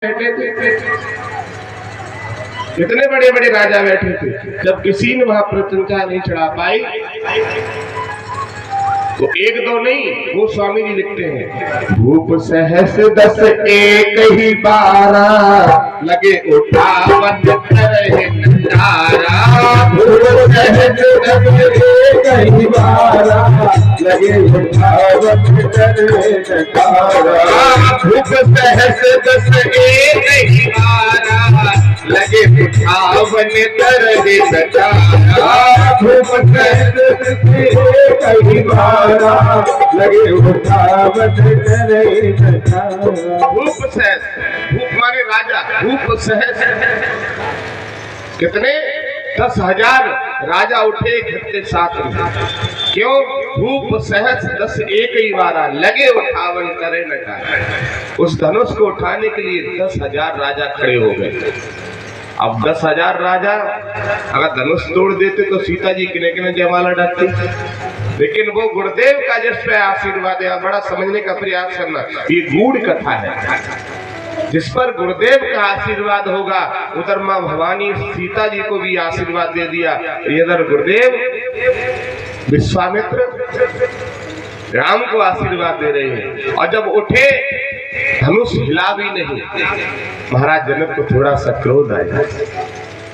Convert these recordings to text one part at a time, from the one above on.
बैठे थे, इतने बड़े बड़े राजा बैठे थे, जब किसी ने वहां प्रशंसा नहीं चढ़ा पाई तो एक दो नहीं, वो स्वामी जी लिखते हैं, भूप सहस 10 एक ही 12 लगे उठावन तरह नजारा। भूप सहस 10 एक ही 12 लगे उठावन तरह नजारा। भूप सहस 10 एक ही 12 लगे उठावन तरह नजारा। भूप सहस 10 एक ही 12 लगे उठावत करे नजारा। भूप सहस, भूप माने राजा, भूप सहस कितने 10,000 राजा उठे घर के साथ में। क्यों? भूप सहस 10 एक ही 12 लगे उठावन करे नजारा। उस धनुष को उठाने के लिए 10,000 राजा खड़े हो गए। अब 10,000 राजा अगर धनुष तोड़ देते तो सीता जी किने किने जयमाला डालती, लेकिन वो गुरुदेव का जिस पे आशीर्वाद है, बड़ा समझने का प्रयास करना, ये गूढ़ कथा है। जिस पर गुरुदेव का आशीर्वाद होगा उधर मां भवानी सीता जी को भी आशीर्वाद दे दिया। इधर गुरुदेव विश्वामित्र राम को आशीर्वाद दे रहे हैं। और जब उठे धनुष हिला भी नहीं। महाराज जनक को थोड़ा सा क्रोध आया।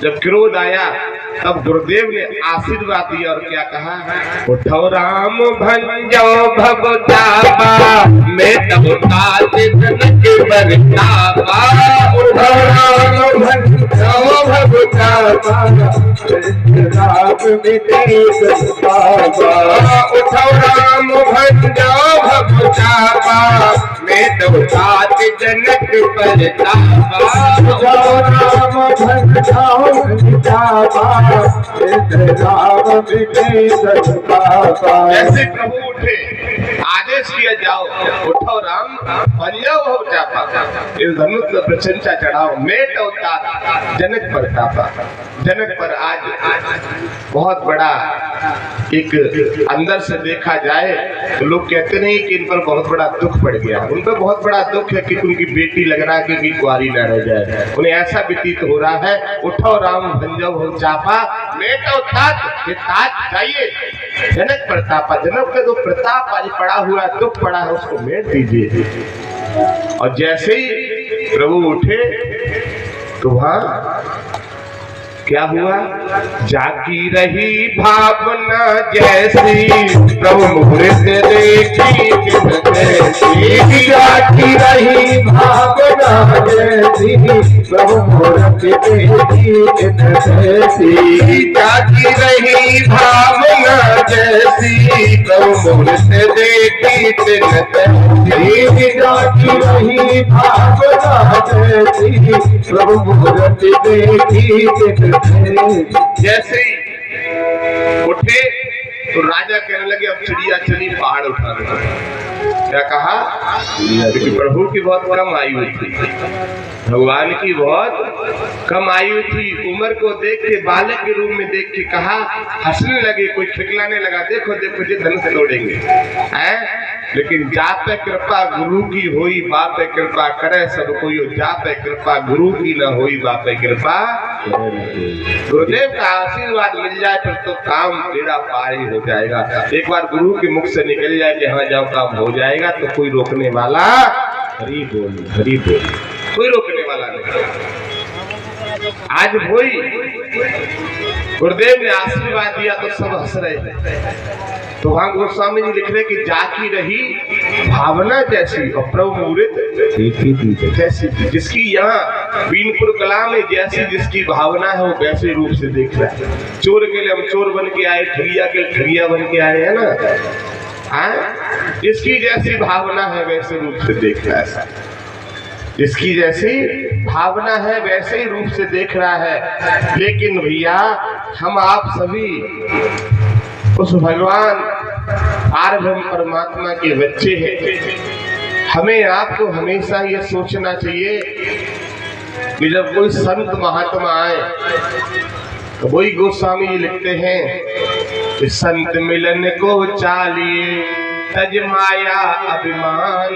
जब क्रोध आया तब गुरुदेव ने आशीर्वाद दिया और क्या कहा, उठो राम भंजो भवतापा मैं तब ताज जनक बरतापा। उठो राम भंजो भवतापा राम मिटे सतापा। उठो राम भंजो भवतापा मैं तब ताज जनक बरतापा। उठो राम भंजो भवतापा जैसे प्रभु उठे आदेश किया, जाओ उठो राम हो चापा, इस धनुष पर प्रशंसा चढ़ाओ, मेट अवतार जनक पर तापा। जनक पर आज बहुत बड़ा एक अंदर से देखा जाए तो लोग कहते नहीं कि इन पर बहुत बड़ा दुख पड़ गया। उन पर बहुत बड़ा दुख है कि उनकी बेटी लग रहा है कि कुंवारी न रह जाए। उन्हें ऐसा व्यतीत हो रहा है, उठो राम भंजो हो चापा मेट अवतार, ये ताज चाहिए जनक प्रतापा। जनक का जो प्रताप आज पड़ा हुआ दुख पड़ा है उसको मेट दीजिए। और जैसे ही प्रभु उठे तो वहां क्या हुआ, जागी रही भावना जैसी प्रभु मुहूर्त देखी जैसी। जागी रही भावना जैसी प्रभु मुहूर्त देखी जैसी। जागी रही भावना जैसी प्रभु मुहूर्त देखी जैसी। जागी रही भावना जैसी प्रभु मुहूर्त देखी। जैसे ही उठे तो राजा कहने लगे अब चिड़िया चली पहाड़ उठाने। क्या कहा, क्योंकि प्रभु की बहुत कम आयु थी, भगवान की बहुत कम आयु थी। उम्र को देख के, बालक के रूप में देख के कहा, हंसने लगे, कोई खिखलाने लगा, देखो देखो जी धनुष तोड़ेंगे हैं। लेकिन जापे कृपा गुरु की होई बापे कृपा करे सब कोई। जापे कृपा गुरु की न होई बापे कृपा। गुरुदेव का आशीर्वाद मिल जाए फिर तो काम तेरा पार ही हो जाएगा। एक बार गुरु के मुख से निकल जाए कि हाँ जाओ काम हो जाएगा तो कोई रोकने वाला, हरि बोल हरि बोल, कोई रोकने वाला नहीं। आज वही गुरुदेव ने आशीर्वाद दिया तो सब हंस रहे। तो वहां गोस्वामी जी लिख रहे कि जाकी रही भावना जैसी और प्रभु मुहूर्त जैसी। जिसकी यहाँ बीनपुर कला में जैसी जिसकी भावना है वो वैसे रूप से देख रहा है। चोर के लिए हम चोर बन के आए, ठगिया के ठगिया बन के आए, है ना। जिसकी जैसी भावना है वैसे रूप से देख रहा है। जिसकी जैसी भावना है वैसे ही रूप से देख रहा है। लेकिन भैया हम आप सभी उस भगवान पारब्रह्म परमात्मा के बच्चे हैं। हमें आपको हमेशा ये सोचना चाहिए कि जब कोई संत महात्मा आए तो वही गोस्वामी जी लिखते हैं कि संत मिलन को चालिए तज माया अभिमान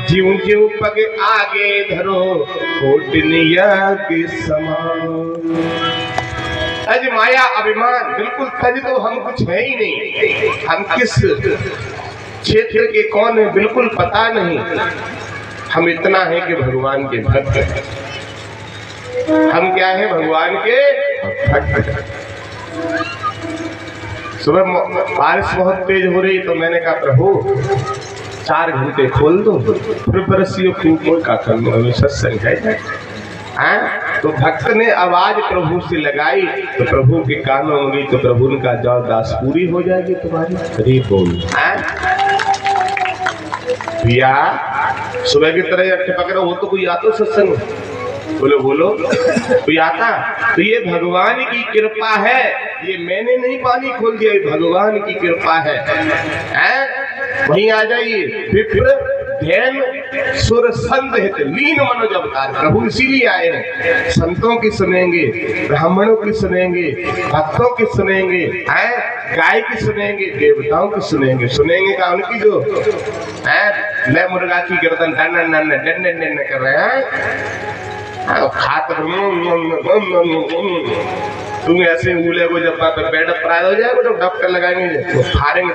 ज्यों ज्यों पग आगे धरो कोटनिया के समान। आज माया अभिमान बिल्कुल तज तो हम कुछ है ही नहीं। हम किस क्षेत्र के कौन है बिल्कुल पता नहीं। हम इतना है कि भगवान के भक्त हैं। हम क्या है? भगवान के भक्त। सुबह बारिश बहुत तेज हो रही तो मैंने कहा प्रभु 4 घंटे खोल दो, फिर बरसियों खूब का सत्संग है। तो भक्त ने आवाज प्रभु से लगाई तो प्रभु के कानों में गई तो प्रभु ने कहा जाओ दास पूरी हो जाएगी तुम्हारी। अरे बोल भैया सुबह की तरह अट्ठे पकड़ो वो तो कोई आता सत्संग। बोलो बोलो कोई आता? तो ये भगवान की कृपा है। ये मैंने नहीं पानी खोल दिया, ये भगवान की कृपा है। वहीं आ जाइए। विप्र ध्यान सुर संत हित लीन मनोज अवतार। प्रभु इसीलिए आए हैं। संतों की सुनेंगे, ब्राह्मणों की सुनेंगे, भक्तों की सुनेंगे, गाय की सुनेंगे, देवताओं की सुनेंगे। सुनेंगे का उनकी जो ले मुर्गा की गर्दन डन कर रहे हैं। तुम ऐसे उले को जब बेड प्राय हो जाएगा तो डॉक्टर लगाएंगे वो फाड़ेंगे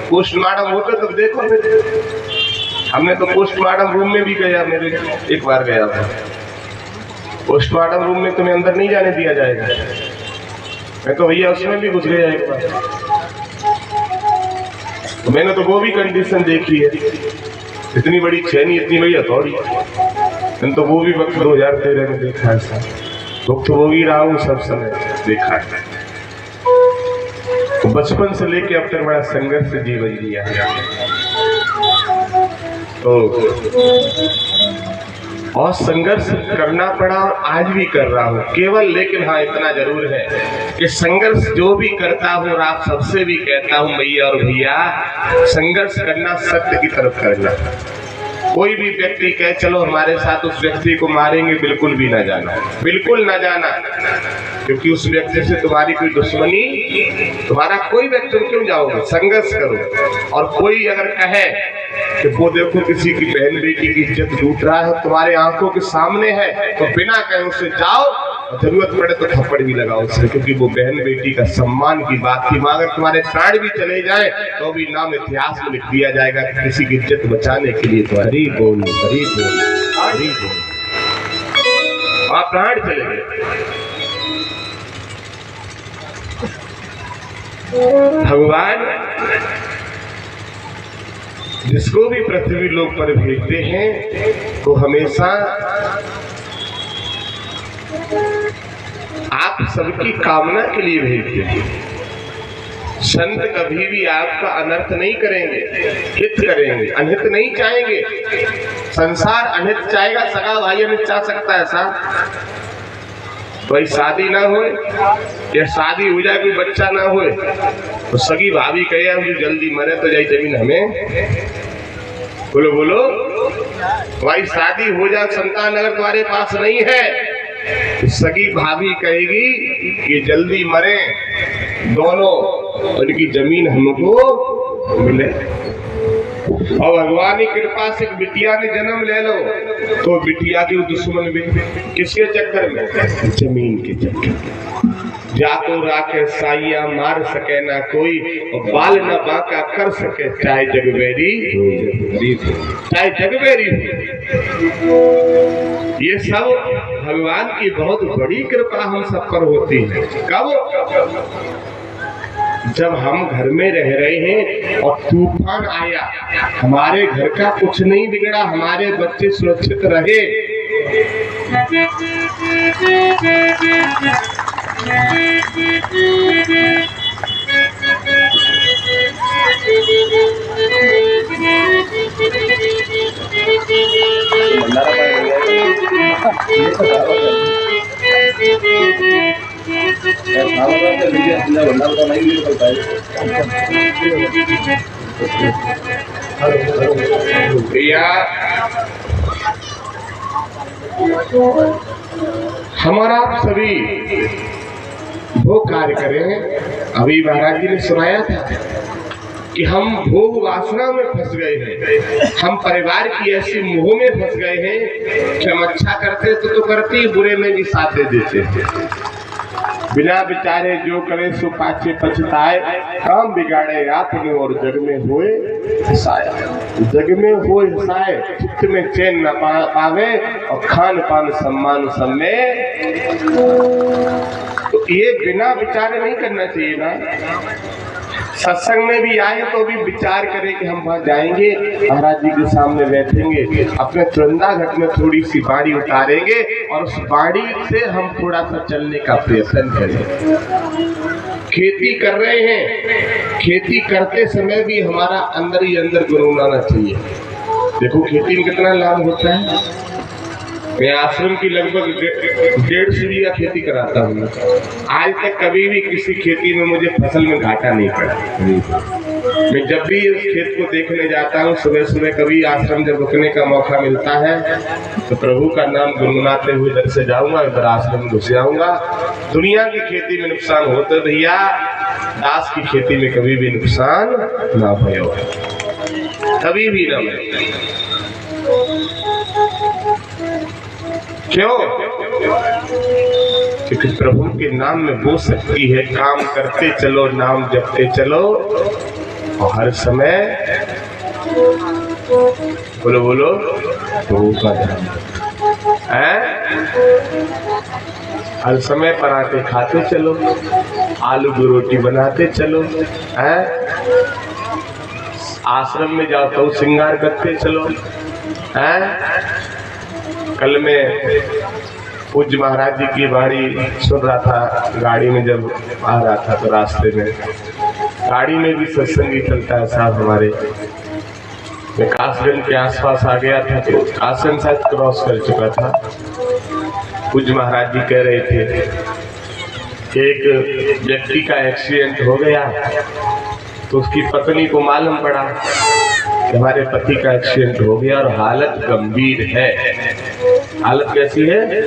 पोस्टमार्टम होते तो देखो। हमने तो पोस्टमार्टम रूम में भी गया, मेरे एक बार गया था पोस्टमार्टम रूम में। तुम्हें अंदर नहीं जाने दिया जाएगा। मैं तो भैया उसमें भी घुस गया एक बार। तो मैंने तो वो भी कंडीशन देखी है। इतनी बड़ी छेनी, इतनी बड़ी हथौड़ी। मैंने तो वो भी वक्त 2013 में देखा है सर। तो वो भी रहा हूँ सब समय देखा है। तो बचपन से लेके अब तक बड़ा संघर्ष से जीवन जिया है। तो और संघर्ष करना पड़ा और आज भी कर रहा हूँ केवल। लेकिन हाँ इतना जरूर है कि संघर्ष जो भी करता हूँ और आप सबसे भी कहता हूँ भैया और भैया, संघर्ष करना सत्य की तरफ करना। कोई भी व्यक्ति कहे चलो हमारे साथ, उस व्यक्ति को मारेंगे बिल्कुल भी ना जाना, बिल्कुल ना जाना। क्योंकि उस व्यक्ति से तुम्हारी कोई दुश्मनी, तुम्हारा कोई व्यक्ति, क्यों जाओगे? संघर्ष करो। और कोई अगर कहे कि वो देखो किसी की बहन बेटी की इज्जत लूट रहा है, तुम्हारे आंखों के सामने है, तो बिना कहे उससे जाओ, जरूरत पड़े तो थप्पड़ भी लगाओ उससे। क्योंकि वो बहन बेटी का सम्मान की बात थी। अगर तुम्हारे प्राण भी चले जाए तो भी नाम इतिहास में लिख दिया जाएगा कि किसी की इज्जत बचाने के लिए तो हरी बोल हरी बोल हरी बोल। आप प्राण चले गए। भगवान जिसको भी पृथ्वी लोक पर भेजते हैं वो हमेशा आप सबकी कामना के लिए भेजते हैं। संत कभी भी आपका अनर्थ नहीं करेंगे, हित करेंगे, अनहित नहीं चाहेंगे। संसार अनहित चाहेगा, सगा भाई अनहित चाह सकता है साहब। कोई शादी ना हो या शादी हो जाए कोई बच्चा ना हो तो सगी भाभी कहे हम जल्दी मरे तो जाए जमीन हमें। बोलो बोलो भाई, शादी हो जाए संतान अगर तुम्हारे पास नहीं है तो सगी भाभी कहेगी कि जल्दी मरे दोनों, उनकी जमीन हमको मिले। और भगवान की कृपा से बिटिया ने जन्म ले लो तो बिटिया की दुश्मन भी किसके चक्कर में? जमीन के चक्कर में। जाको राखे साइया मार सके ना कोई, और बाल न बांका कर सके चाहे जगबेरी चाहे जगबेरी। ये सब भगवान की बहुत बड़ी कृपा हम सब पर होती है। कब? जब हम घर में रह रहे हैं और तूफान आया, हमारे घर का कुछ नहीं बिगड़ा, हमारे बच्चे सुरक्षित रहे। हमारा सभी वो कार्य करें। अभी महाराज जी ने सुनाया था कि हम भोग वासना में फंस गए हैं, हम परिवार की ऐसी मोह में फंस गए हैं कि हम अच्छा करते तो करते ही बुरे में भी साथ दे देते हैं। बिना विचारे जो करे सो पाछे पछताए, काम बिगाड़े आपने और जग में होए हसाए। जग में होए हसाए, चित्त में चैन न पावे और खान पान सम्मान सब में। तो ये बिना विचारे नहीं करना चाहिए ना। सत्संग में भी आए तो भी विचार करें कि हम वहां जाएंगे, महाराज जी के सामने बैठेंगे, अपने चुरंदा घट में थोड़ी सी बाड़ी उतारेंगे और उस बाड़ी से हम थोड़ा सा चलने का प्रयत्न करें। खेती कर रहे हैं, खेती करते समय भी हमारा अंदर ही अंदर गुनगुनाना चाहिए। देखो खेती में कितना लाभ होता है। मैं आश्रम की लगभग 150 बीघा खेती कराता हूँ। आज तक कभी भी किसी खेती में मुझे फसल में घाटा नहीं पड़ा। मैं जब भी उस खेत को देखने जाता हूँ, सुबह सुबह कभी आश्रम जब रुकने का मौका मिलता है तो प्रभु का नाम गुनगुनाते हुए इधर से जाऊंगा, इधर आश्रम में घुस जाऊंगा। दुनिया की खेती में नुकसान होता है भैया, दास की खेती में कभी भी नुकसान ना भयो, कभी भी ना भयो। क्यों? क्योंकि प्रभु के नाम में वो शक्ति है, काम करते चलो, नाम जपते चलो और हर समय बोलो बोलो प्रभु का ध्यान है। हर समय पराठे खाते चलो, आलू की रोटी बनाते चलो, है आश्रम में जाओ तो श्रृंगार करते चलो, है। कल में पूज्य महाराज जी की वाणी सुन रहा था, गाड़ी में जब आ रहा था तो रास्ते में गाड़ी में भी सत्संग ही चलता है साहब हमारे। मैं कासगंज के आसपास आ गया था तो कासगंज शायद क्रॉस कर चुका था। पूज्य महाराज जी कह रहे थे कि एक व्यक्ति का एक्सीडेंट हो गया तो उसकी पत्नी को मालूम पड़ा कि हमारे पति का एक्सीडेंट हो गया और हालत गंभीर है। हालत कैसी है?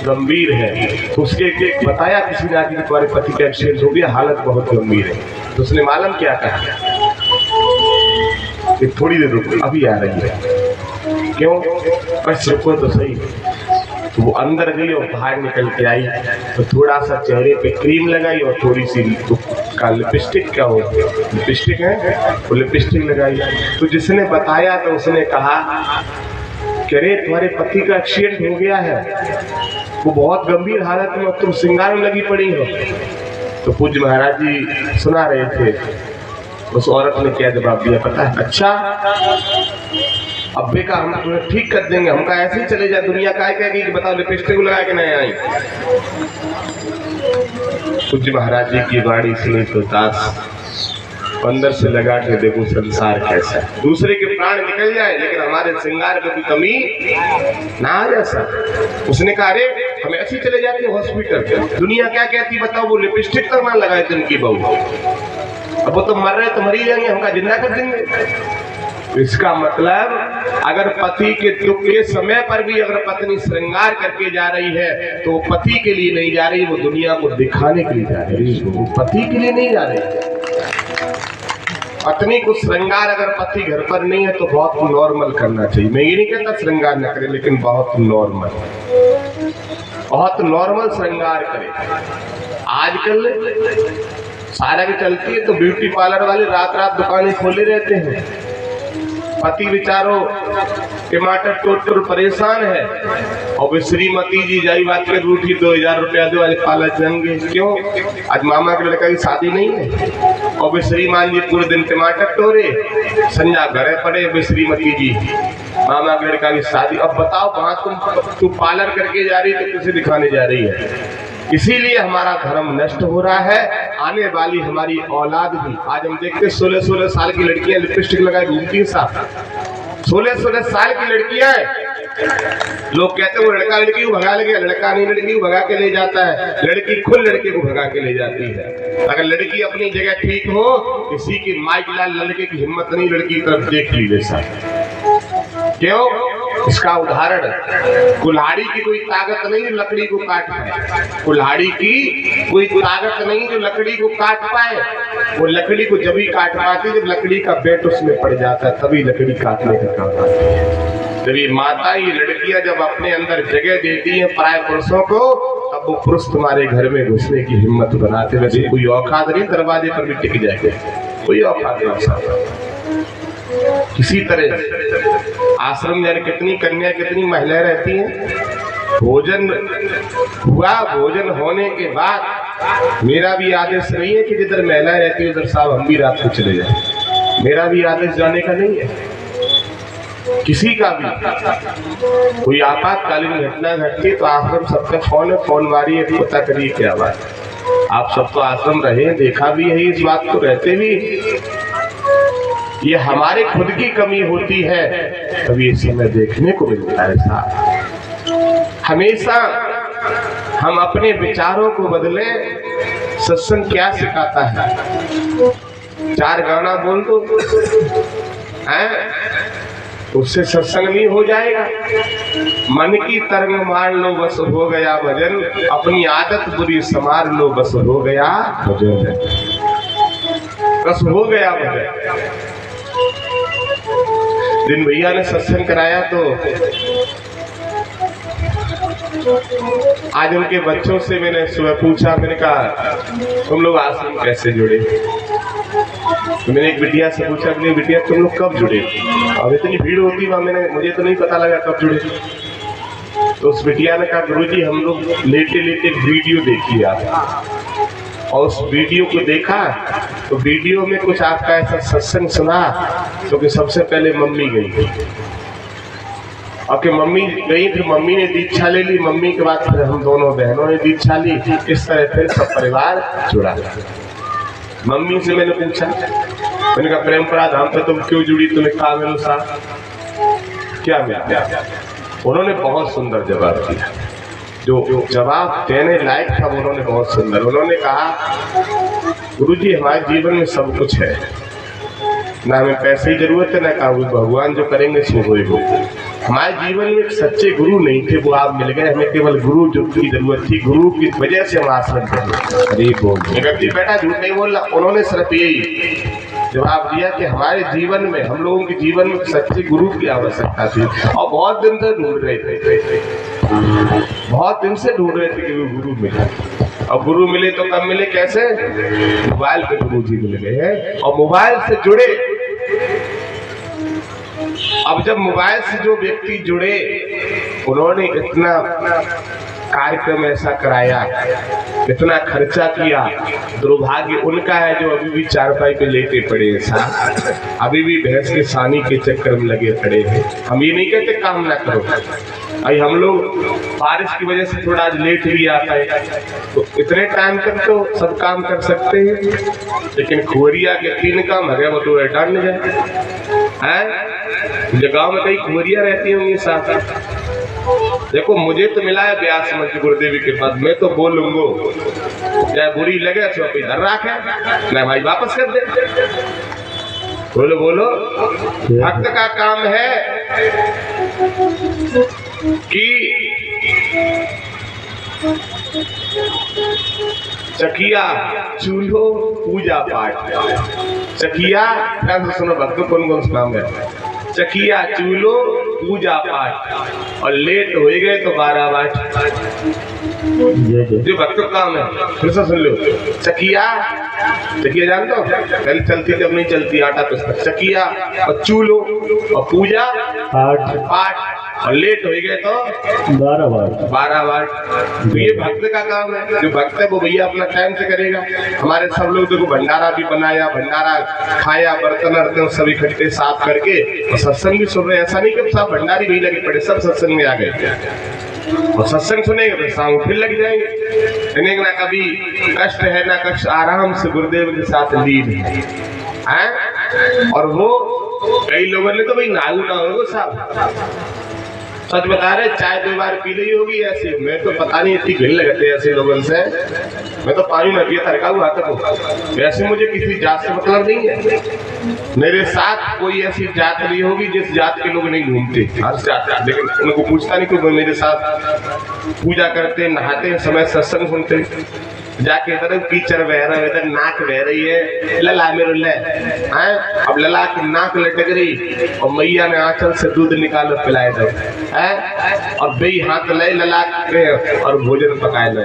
गंभीर है। तो उसके बताया किसी ने आके तुम्हारे पति का एक्सीडेंट हो गया, हालत बहुत गंभीर है। तो उसने मालूम क्या कहा कि थोड़ी देर रुको, अभी आ रही है। क्यों? बस रुको तो सही। तो वो अंदर गई और बाहर निकल के आई तो थोड़ा सा चेहरे पे क्रीम लगाई और थोड़ी सी का लिपस्टिक, क्या हो लिपस्टिक है, वो लिपस्टिक लगाई। तो जिसने बताया तो उसने कहा कि अरे तुम्हारे पति का एक्सीडेंट हो गया है, वो बहुत गंभीर हालत में, तुम श्रृंगार में लगी पड़ी हो। तो पूज्य महाराज जी सुना रहे थे। उस औरत ने क्या जवाब दिया पता है? अच्छा अब्बे का हम तुम्हें ठीक कर देंगे, हमका ऐसे ही चले जाए, दुनिया काय कहेगी कि बताओ लिपस्टिक लगा के नहीं आई। पूज्य महाराज जी की वाणी सुनी तो दास अंदर से लगा के देखो संसार कैसा है। दूसरे के प्राण निकल जाए लेकिन हमारे श्रृंगार में कोई कमी ना आ जाए। उसने कहा अरे हम ऐसे चले जाते हॉस्पिटल, दुनिया क्या कहती बताओ, वो लिपस्टिक तक ना लगाए थे उनकी बहू, अब वो तो मर रहे तो मर ही जाएंगे, हमका जिंदा कर देंगे। इसका मतलब अगर पति के दुख के समय पर भी अगर पत्नी श्रृंगार करके जा रही है तो वो पति के लिए नहीं जा रही, वो दुनिया को दिखाने के लिए जा रही है, वो पति के लिए नहीं जा रही। पत्नी को श्रृंगार अगर पति घर पर नहीं है तो बहुत नॉर्मल करना चाहिए। मैं ये नहीं कहता श्रृंगार न करे, लेकिन बहुत नॉर्मल श्रृंगार करे। आजकल सारा भी चलती है तो ब्यूटी पार्लर वाले रात रात दुकानें खोले रहते हैं। पति बेचारो टमाटर टोटर परेशान है और वे श्रीमती जी जाई बात कर रूठी 2000 रुपया दो वाले पाला जाएंगे। क्यों? आज मामा के लड़का की शादी नहीं है और वे श्रीमान जी पूरे दिन टमाटर टोरे, संजा घरे पड़े, वे श्रीमती जी मामा के लड़का की शादी। अब बताओ वहां तुम पार्लर करके जा रही तो किसे दिखाने जा रही है? इसीलिए हमारा धर्म नष्ट हो रहा है। आने वाली हमारी औलाद भी, आज हम देखते 16-16 साल की लड़कियां लिपस्टिक लगाए घूमती है साथ। 16-16 साल की लड़कियां लोग कहते हैं वो लड़का लड़की को भगा ले गया, लड़का नहीं लड़की को भगा के ले जाता है, लड़की खुद लड़के को भगा के ले जाती है। अगर लड़की अपनी जगह ठीक हो, किसी की माइक लाल लड़के की हिम्मत नहीं लड़की की तरफ देख ली जैसा। क्यों? इसका उदाहरण, कुल्हाड़ी की कोई ताकत नहीं जो लकड़ी को काट पाए, कुल्हाड़ी की कोई ताकत नहीं जो लकड़ी को काट पाए। वो लकड़ी को जब ही काट पाती जब लकड़ी का बेट उसमें पड़ जाता है, तभी लकड़ी काटने का काम आती है। जब ये माता, ये लड़कियां जब अपने अंदर जगह देती हैं पराये पुरुषों को, तब वो पुरुष तुम्हारे घर में घुसने की हिम्मत बनाते। वैसे कोई औकात नहीं, दरवाजे पर भी टिक जाएंगे, कोई औकात नहीं। किसी तरह आश्रम में कितनी कन्या, कितनी महिलाएं रहती हैं। भोजन हुआ, भोजन होने के बाद मेरा भी आदेश नहीं है कि जिधर महिलाएं रहती है उधर साहब हम भी रात को चले जाए। मेरा भी आदेश जाने का नहीं है। किसी का भी कोई आपातकालीन घटना घटती है तो आश्रम सबका फोन है, फोन मारिए, पता करिए क्या बात। आप सब तो आश्रम रहे, देखा भी है इस बात को, रहते भी। ये हमारे खुद की कमी होती है, तभी इस समय देखने को मिलता है साहब। हमेशा हम अपने विचारों को बदले। सत्संग क्या सिखाता है? 4 गाना बोल दो, उससे सत्संग नहीं हो जाएगा। मन की तरंग मार लो बस हो गया भजन, अपनी आदत बुरी संवार लो बस हो गया भजन, बस हो गया भजन। दिन भैया ने सत्संग कराया तो आज उनके बच्चों से मैंने सुबह पूछा, मैंने कहा तुम लोग आश्रम कैसे जुड़े? तो मैंने एक बिटिया से पूछा, बिटिया तुम लोग कब जुड़े? अब इतनी भीड़ होती वहां, मुझे तो नहीं पता लगा कब जुड़े। तो उस बिटिया ने कहा गुरुजी हम लोग लेटे लेटे वीडियो देखी आप, और उस वीडियो को देखा तो वीडियो में कुछ आपका ऐसा सत्संग सुना तो कि सबसे पहले मम्मी गई थी, और कि मम्मी गई फिर मम्मी ने दीक्षा ले ली, मम्मी के बाद फिर हम दोनों बहनों ने दीक्षा ली। इस तरह फिर सब परिवार जुड़ा। मम्मी से मैंने पूछा, मैंने कहा परंपरा धाम पे तुम क्यों जुड़ी? तुम्हें कहा मेरे साथ क्या मिला? उन्होंने बहुत सुंदर जवाब दिया, जो जवाब देने लायक था उन्होंने बहुत सुंदर। उन्होंने कहा गुरुजी हमारे जीवन में सब कुछ है, ना हमें पैसे की जरूरत है, ना कहा भगवान जो करेंगे सो होगा। हमारे जीवन में एक सच्चे गुरु नहीं थे, वो आप मिल गए। हमें केवल गुरु जो की जरूरत थी, गुरु की वजह से हम आश्रम थे। व्यक्ति बैठा झूठ नहीं बोल रहा। उन्होंने सिर्फ यही जवाब दिया कि हमारे जीवन में, हम लोगों के जीवन में सच्चे गुरु की आवश्यकता थी, और बहुत दिन से ढूंढ रहे थे, बहुत दिन से ढूंढ रहे थे कि वो गुरु मिले। और गुरु मिले तो कब मिले, कैसे? मोबाइल पे गुरु जी मिल गए हैं और मोबाइल से जुड़े। अब जब मोबाइल से जो व्यक्ति जुड़े, उन्होंने इतना कार्यक्रम ऐसा कराया, इतना खर्चा किया, दुर्भाग्य उनका है जो अभी भी चारपाई पे लेटे पड़े हैं साहब, अभी भी भैंस के सानी के चक्कर में लगे पड़े हैं। हम ये नहीं कहते काम ना करो, अभी हम लोग बारिश की वजह से थोड़ा आज लेट भी आता है, तो इतने टाइम तक तो सब काम कर सकते हैं, लेकिन खुवरिया के 3 काम है वो तो रिटर्न नहीं जाए। जगह में कई खुवरिया रहती होंगी साथ। देखो मुझे तो मिला है व्यास मंच गुरुदेवी के पद में, तो बोलूंगो चाहे बुरी लगे तो अपनी धर रखे, मैं भाई वापस कर दे। बोलो बोलो, भक्त का काम है कि चकिया चूल्हो पूजा पाठ। चकिया ध्यान से सुनो भक्तों, कौन कौन सा काम है? चकिया चूल्हो पूजा पाठ, और लेट हो गए तो 12 वाट। जो भक्तों काम है फिर से सुन लो। चकिया, चकिया जानते हो? पहले चलती थी अब नहीं चलती, आटा पिसता। चकिया और चूल्हो और पूजा पाठ, और लेट हो गए तो 12 वाट। तो ये भक्त का काम है। जो भक्त है वो भैया अपना टाइम से करेगा। हमारे सब लोग देखो भंडारा भी बनाया, भंडारा खाया, बर्तन वर्तन सब इकट्ठे साफ करके, और सत्संग भी सुन रहे। ऐसा नहीं कि सब भंडारी भी लगे पड़े, सब सत्संग में आ गए और सत्संग सुनेंगे तो शाम फिर लग जाएंगे। इन्हें ना कभी कष्ट है ना कष्ट, आराम से गुरुदेव के साथ लीन है। और वो कई लोगों ने तो भाई नागू ना हो साहब, सच बता रहे, चाय 2 बार पी ली होगी ऐसे। मैं तो पता नहीं इतनी घिन लगते ऐसे लोगों से। मैं तो पानी न पिया तरका हुआ था तो। वैसे मुझे किसी जात से मतलब नहीं है। मेरे साथ कोई ऐसी जात नहीं होगी जिस जात के लोग नहीं घूमते, हर जात। लेकिन उनको पूछता नहीं क्यों मेरे साथ पूजा करते, नहाते समय सत्संग सुनते, जाके इधर कीचड़ बह रहा है, इधर नाक बह रही है, लला मेरे ले हैं। अब लला की नाक लटक रही और मैया ने आंचल से दूध निकालो पिलाए दो हैं, और बेई हाथ ले लला के और भोजन पकाए लो।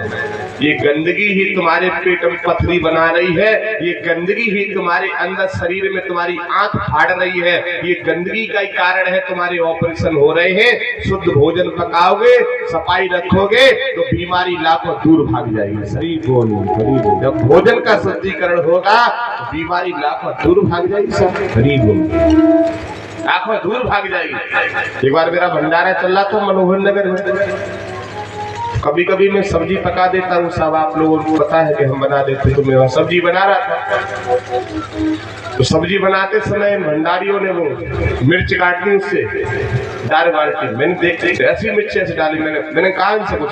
ये गंदगी ही तुम्हारे पेट में पथरी बना रही है, ये गंदगी ही तुम्हारे अंदर शरीर में तुम्हारी आंख फाड़ रही है, ये गंदगी का ही कारण है तुम्हारे ऑपरेशन हो रहे हैं। शुद्ध भोजन पकाओगे, सफाई रखोगे तो बीमारी लाखों दूर भाग जाएगी। शरीर जब भोजन का शुद्धिकरण होगा तो बीमारी लाखों दूर भाग जाएगी। लाखों दूर भाग जाएगी। एक बार मेरा भंडारा चल रहा था मनोहर नगर में। कभी कभी मैं सब्जी पका देता हूँ, सब आप लोगों को पता है कि हम बना देते। तो मैं सब्जी बना रहा था, तो सब्जी बनाते समय भंडारियों ने वो मिर्च काट ली, उससे दाल बाल्टी। मैंने देख ऐसी मिर्च ऐसे डाली। मैंने कहा इनसे कुछ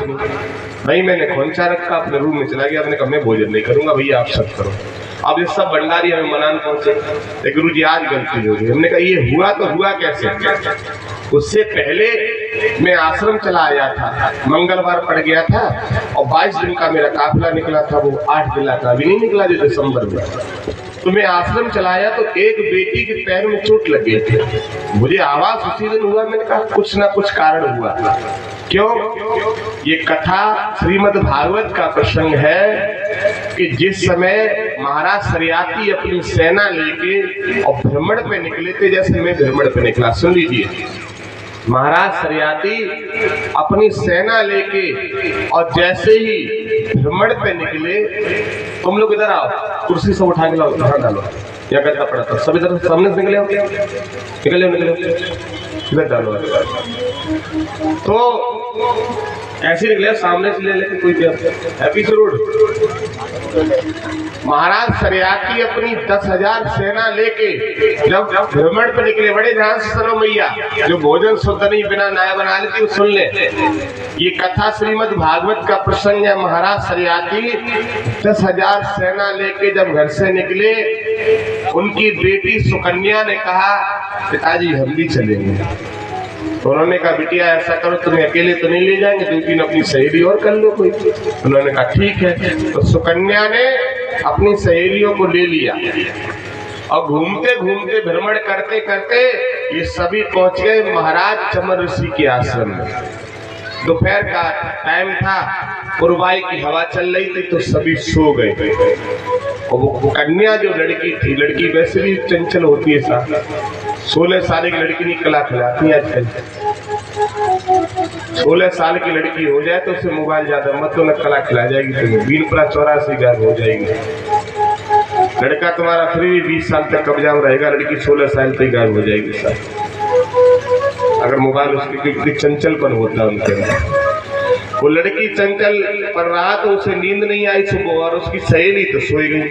नहीं, मैंने खोंचा रखा, अपने रूम में चला गया। मैंने कहा मैं भोजन नहीं करूंगा भैया, आप सब करो। अब ये सब भंडारी हमें मनाने पहुंचे, गुरु जी आज गलती हो गई। हमने कहा ये हुआ तो हुआ कैसे? उससे पहले मैं आश्रम चला आया था, मंगलवार पड़ गया था और 22 दिन का मेरा काफिला निकला था, वो 8 जिला का अभी नहीं निकला जो दिसंबर में। तो मैं आश्रम चलाया तो एक बेटी के पैर में चोट लग गई थी। मुझे आवाज उसी दिन हुआ, मैंने कहा कुछ ना कुछ कारण हुआ। क्यों? ये कथा श्रीमद् भागवत का प्रसंग है कि जिस समय महाराज सरियाती अपनी सेना लेके और भ्रमण पे निकले थे, जैसे मैं भ्रमण पे निकला। सुन लीजिए, महाराज सरियाती अपनी सेना लेके और जैसे ही भ्रमण पे निकले, तुम लोग इधर आओ, कुर्सी से उठा के लाओ, कहाँ डालो, या गद्दा पड़ा था, सब इधर सामने से निकले इधर डालो। तो ऐसे निकले, सामने से ले लेके कोई हैप्पी रोड। महाराज सरियाती अपनी 10,000 सेना लेके जब भ्रमण पर निकले, बड़े ध्यान से सुनो मैया, जो भोजन शुद्ध नहीं बिना नया बना लेती वो सुन ले। ये कथा श्रीमद् भागवत का प्रसंग है। महाराज सरियाती 10,000 सेना लेके जब घर से निकले, उनकी बेटी सुकन्या ने कहा पिताजी हम भी चलेंगे। तो उन्होंने कहा बिटिया ऐसा करो, तुम्हें अकेले तो नहीं ले जाएंगे, 2-3 अपनी सहेली और कर लो कोई। उन्होंने कहा ठीक है। तो सुकन्या ने अपनी सहेलियों को ले लिया और घूमते घूमते भ्रमण करते करते ये सभी पहुंच गए महाराज चमर ऋषि के आश्रम में। दोपहर का टाइम था, पुरवाई की हवा चल रही थी, तो सभी सो गए। और वो कन्या जो लड़की थी, लड़की वैसे भी चंचल होती है, साथ 16 साल की लड़की नहीं कला खिलाती आजकल। 16 साल की लड़की हो जाए तो उसे मोबाइल ज्यादा मत दो, न कला खिला जाएगी, तुम्हें बीनपुरा 84 गायब हो जाएगी। लड़का तुम्हारा फिर भी 20 साल तक कब्जा में रहेगा, लड़की 16 साल तक गायब हो जाएगी साथ, अगर मोबाइल उसकी चंचलपन होता है उनके अंदर। वो लड़की चंचल पर रहा तो उसे नींद नहीं आई सुबह, और उसकी सहेली तो सोई गई।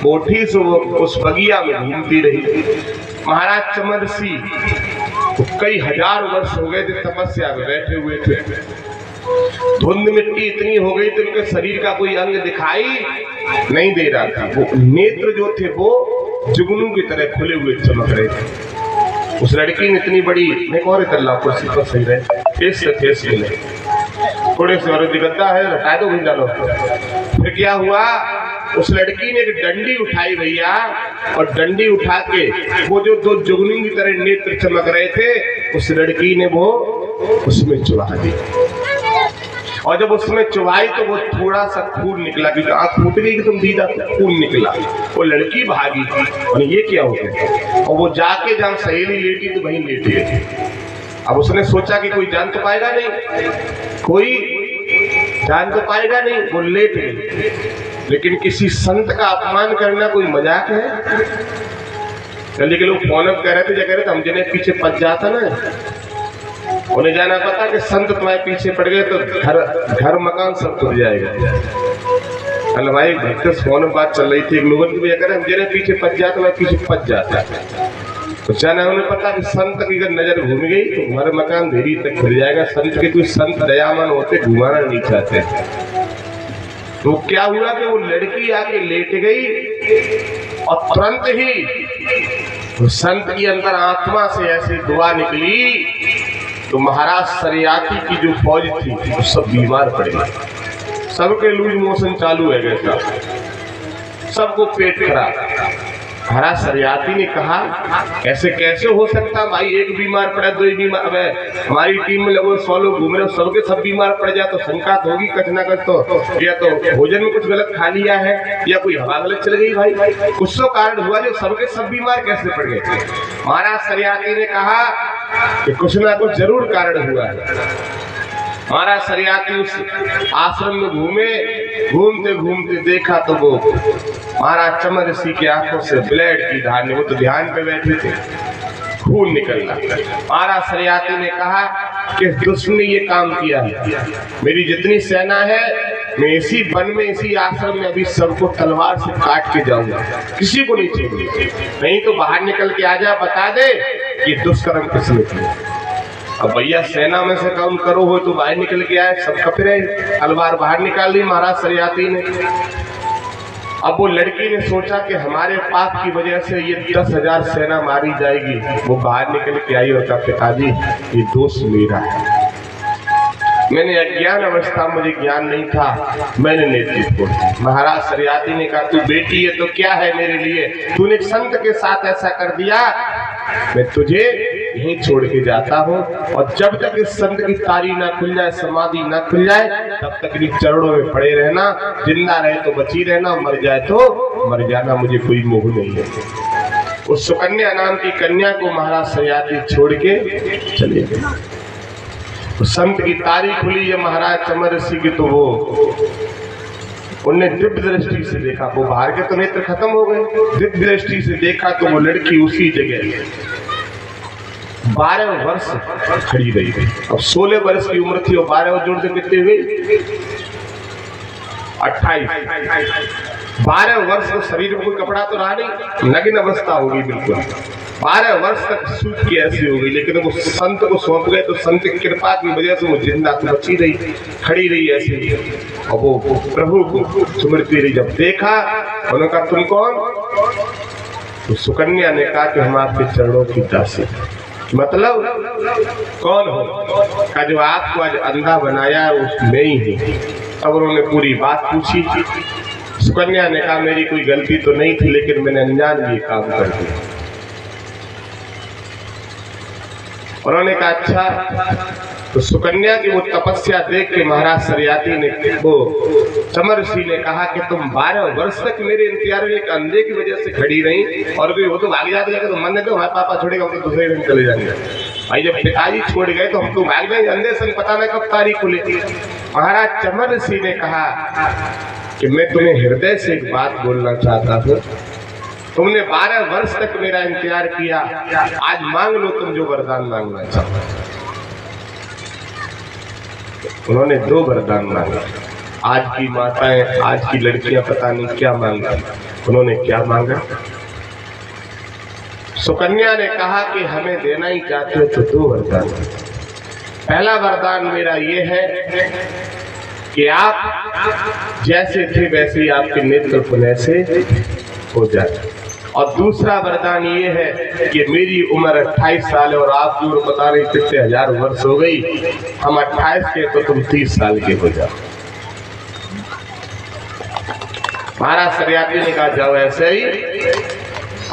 वो उठी सुबह उस बगिया में घूमती रही। महाराज चमर ऋषि कई हजार वर्ष हो गए थे तपस्या में बैठे हुए थे। धुंध मिट्टी इतनी हो गई थी उनके शरीर का कोई अंग दिखाई नहीं दे रहा था। वो नेत्र जो थे वो जुगनू की तरह खुले हुए चमक रहे थे। उस लड़की ने इतनी बड़ी, मैं कौन कर कुर्सी पर सही रहे, फेस से फेस मिले, थोड़े से और गद्दा है हटा दो भैया डालो। फिर क्या हुआ, उस लड़की ने एक डंडी उठाई भैया, और डंडी उठा के वो जो 2 जुगनू की तरह नेत्र चमक रहे थे, उस लड़की ने वो उसमें चुबा दी। और जब उसमें चुबाई तो वो थोड़ा सा खून निकला, क्योंकि आँख फूट गई कि तुम दीदा, खून निकला। वो लड़की भागी थी, और ये क्या हो गया, और वो जाके जहाँ सहेली लेटी तो वहीं लेट गई। अब उसने सोचा कि कोई जान तो पाएगा नहीं, कोई जान तो पाएगा नहीं, वो लेट गई। लेकिन किसी संत का अपमान करना कोई मजाक है? जल्दी के लोग फोन अप कह रहे थे, कह रहे थे हम जिन्हें पीछे पच जाता ना, उन्हें जाना पता कि संत तुम्हारे पीछे पड़ गए तो घर मकान सब टूट जाएगा। कल भाई भक्त फोन बात चल रही थी, लोगों की कह रहे हम जिन्हें पीछे पच जाता, मैं पीछे पच जाता। तो जाना उन्हें पता कि संत की अगर नजर घूम गई तो घर मकान देरी तक खुल जाएगा। संत के कोई संत दयामन होते घुमाना नहीं चाहते। तो क्या हुआ कि वो लड़की आके लेट गई और तुरंत ही तो संत की अंदर आत्मा से ऐसी दुआ निकली तो महाराज सरियाती की जो फौज थी वो सब बीमार पड़ गए। सबके लूज मोशन चालू है गया, सबको पेट खराब। महाराज सरियाती ने कहा ऐसे कैसे हो सकता भाई, एक बीमार पड़ा दो ही बीमार, अब हमारी टीम में लगभग 100 लोग घूम रहे, सबके सब बीमार पड़ जाए तो शंका तो होगी कुछ ना कुछ, तो या तो भोजन में कुछ गलत खा लिया है या कोई हवा गलत चल गई भाई, कुछ तो कारण हुआ जो सबके सब बीमार कैसे पड़ गए। महाराज सरियाती ने कहा कि कुछ ना कुछ जरूर कारण हुआ है। महाराज सरियाती उस आश्रम में घूमे, घूमते घूमते देखा तो वो महाराज चमर ऋषि की आंखों से ब्लड की धार, वो तो ध्यान पे बैठे थे, खून निकल रहा। महाराज सरियाती ने कहा कि दुष्ट ने ये काम किया है, मेरी जितनी सेना है मैं इसी वन में इसी आश्रम में अभी सबको तलवार से काट के जाऊंगा, किसी को नहीं छोड़ूंगा, नहीं तो बाहर निकल के आजा बता दे कि दुष्कर्म किसने किया। अब भैया सेना में से काम करो हो तो बाहर निकल के आए, सब कपड़े तलवार बाहर निकाल दी महाराज सरियाती ने। अब वो लड़की ने सोचा कि हमारे पाप की वजह से ये 10,000 सेना मारी जाएगी, वो बाहर निकल के आई और कहा पिताजी ये दोष मेरा है, मैंने अज्ञान अवस्था, मुझे ज्ञान नहीं था, मैंने नेतृत्व। महाराज सरियाती ने कहा तू बेटी है तो क्या है मेरे लिए, तूने एक संत के साथ ऐसा कर दिया, मैं तुझे यहीं छोड़ के जाता हूँ और जब तक इस संत की तारी ना खुल जाए, समाधि ना खुल जाए, तब तक इन चरणों में पड़े रहना, जिंदा रहे तो बची रहना, मर जाए तो मर जाना, मुझे कोई मोह नहीं है। उस सुकन्या नाम की कन्या को महाराज सरियाती छोड़ के चले गए। संत की तारी खुली है महाराज चमर ऋषि की, तो वो उनने दिव्य दृष्टि से देखा, वो बाहर के तो नेत्र खत्म हो गए, दिव्य दृष्टि से देखा तो वो लड़की उसी जगह 12 वर्ष खड़ी रही। अब 16 वर्ष की उम्र थी और 12 जोड़ से कितनी हुई 28। 12 वर्ष तो शरीर में कोई कपड़ा तो रहा नहीं, नग्न अवस्था होगी बिल्कुल। 12 वर्ष तक सूख की ऐसी हो गई, लेकिन वो संत को सौंप गए तो संत की कृपा की वजह से वो जिंदा तो बची रही, खड़ी रही ऐसी, और वो प्रभु को सुमरती रही। जब देखा उन्होंने कहा तुम कौन, तो सुकन्या ने कहा कि हम आपके चरणों की दासी। मतलब कौन हो, का जो आपको आज अंधा बनाया है वो मैं ही हूँ। अब उन्होंने पूरी बात पूछी। सुकन्या ने कहा मेरी कोई गलती तो नहीं थी, लेकिन मैंने अनजान ये काम कर दिया। उन्होंने कहा अच्छा। तो सुकन्या की वो तपस्या देख के महाराज सरियाती ने, वो चमर ऋषि ने कहा कि तुम 12 वर्ष तक मेरे इंतजार में एक अंधे की वजह से खड़ी रही, और वो तो भाग जाते तो मन ने तो हमारे पापा छोड़ेगा, हम तो दूसरे दिन चले जाएंगे। भाई जब पिताजी छोड़ गए तो हम तो भाग गए, अंधे से पता न कब तारीख खुली। महाराज चमर ऋषि ने कहा कि मैं तुम्हें हृदय से एक बात बोलना चाहता हूँ, तुमने 12 वर्ष तक मेरा इंतजार किया, आज मांग लो तुम जो वरदान मांगना चाहो। उन्होंने 2 वरदान मांगा। आज की माताएं, आज की लड़कियां पता नहीं क्या मांगा, उन्होंने क्या मांगा। सुकन्या ने कहा कि हमें देना ही चाहते हो तो 2 वरदान। पहला वरदान मेरा ये है कि आप जैसे थे वैसे ही आपके नेत्र पुनः से हो जाए, और दूसरा वरदान ये है कि मेरी उम्र 28 साल है और आप जो बता रहे कितने 1000 वर्ष हो गई, हम 28 के तो तुम 30 साल के हो जाओ। महाराज सरियाती ने कहा जाओ ऐसे ही।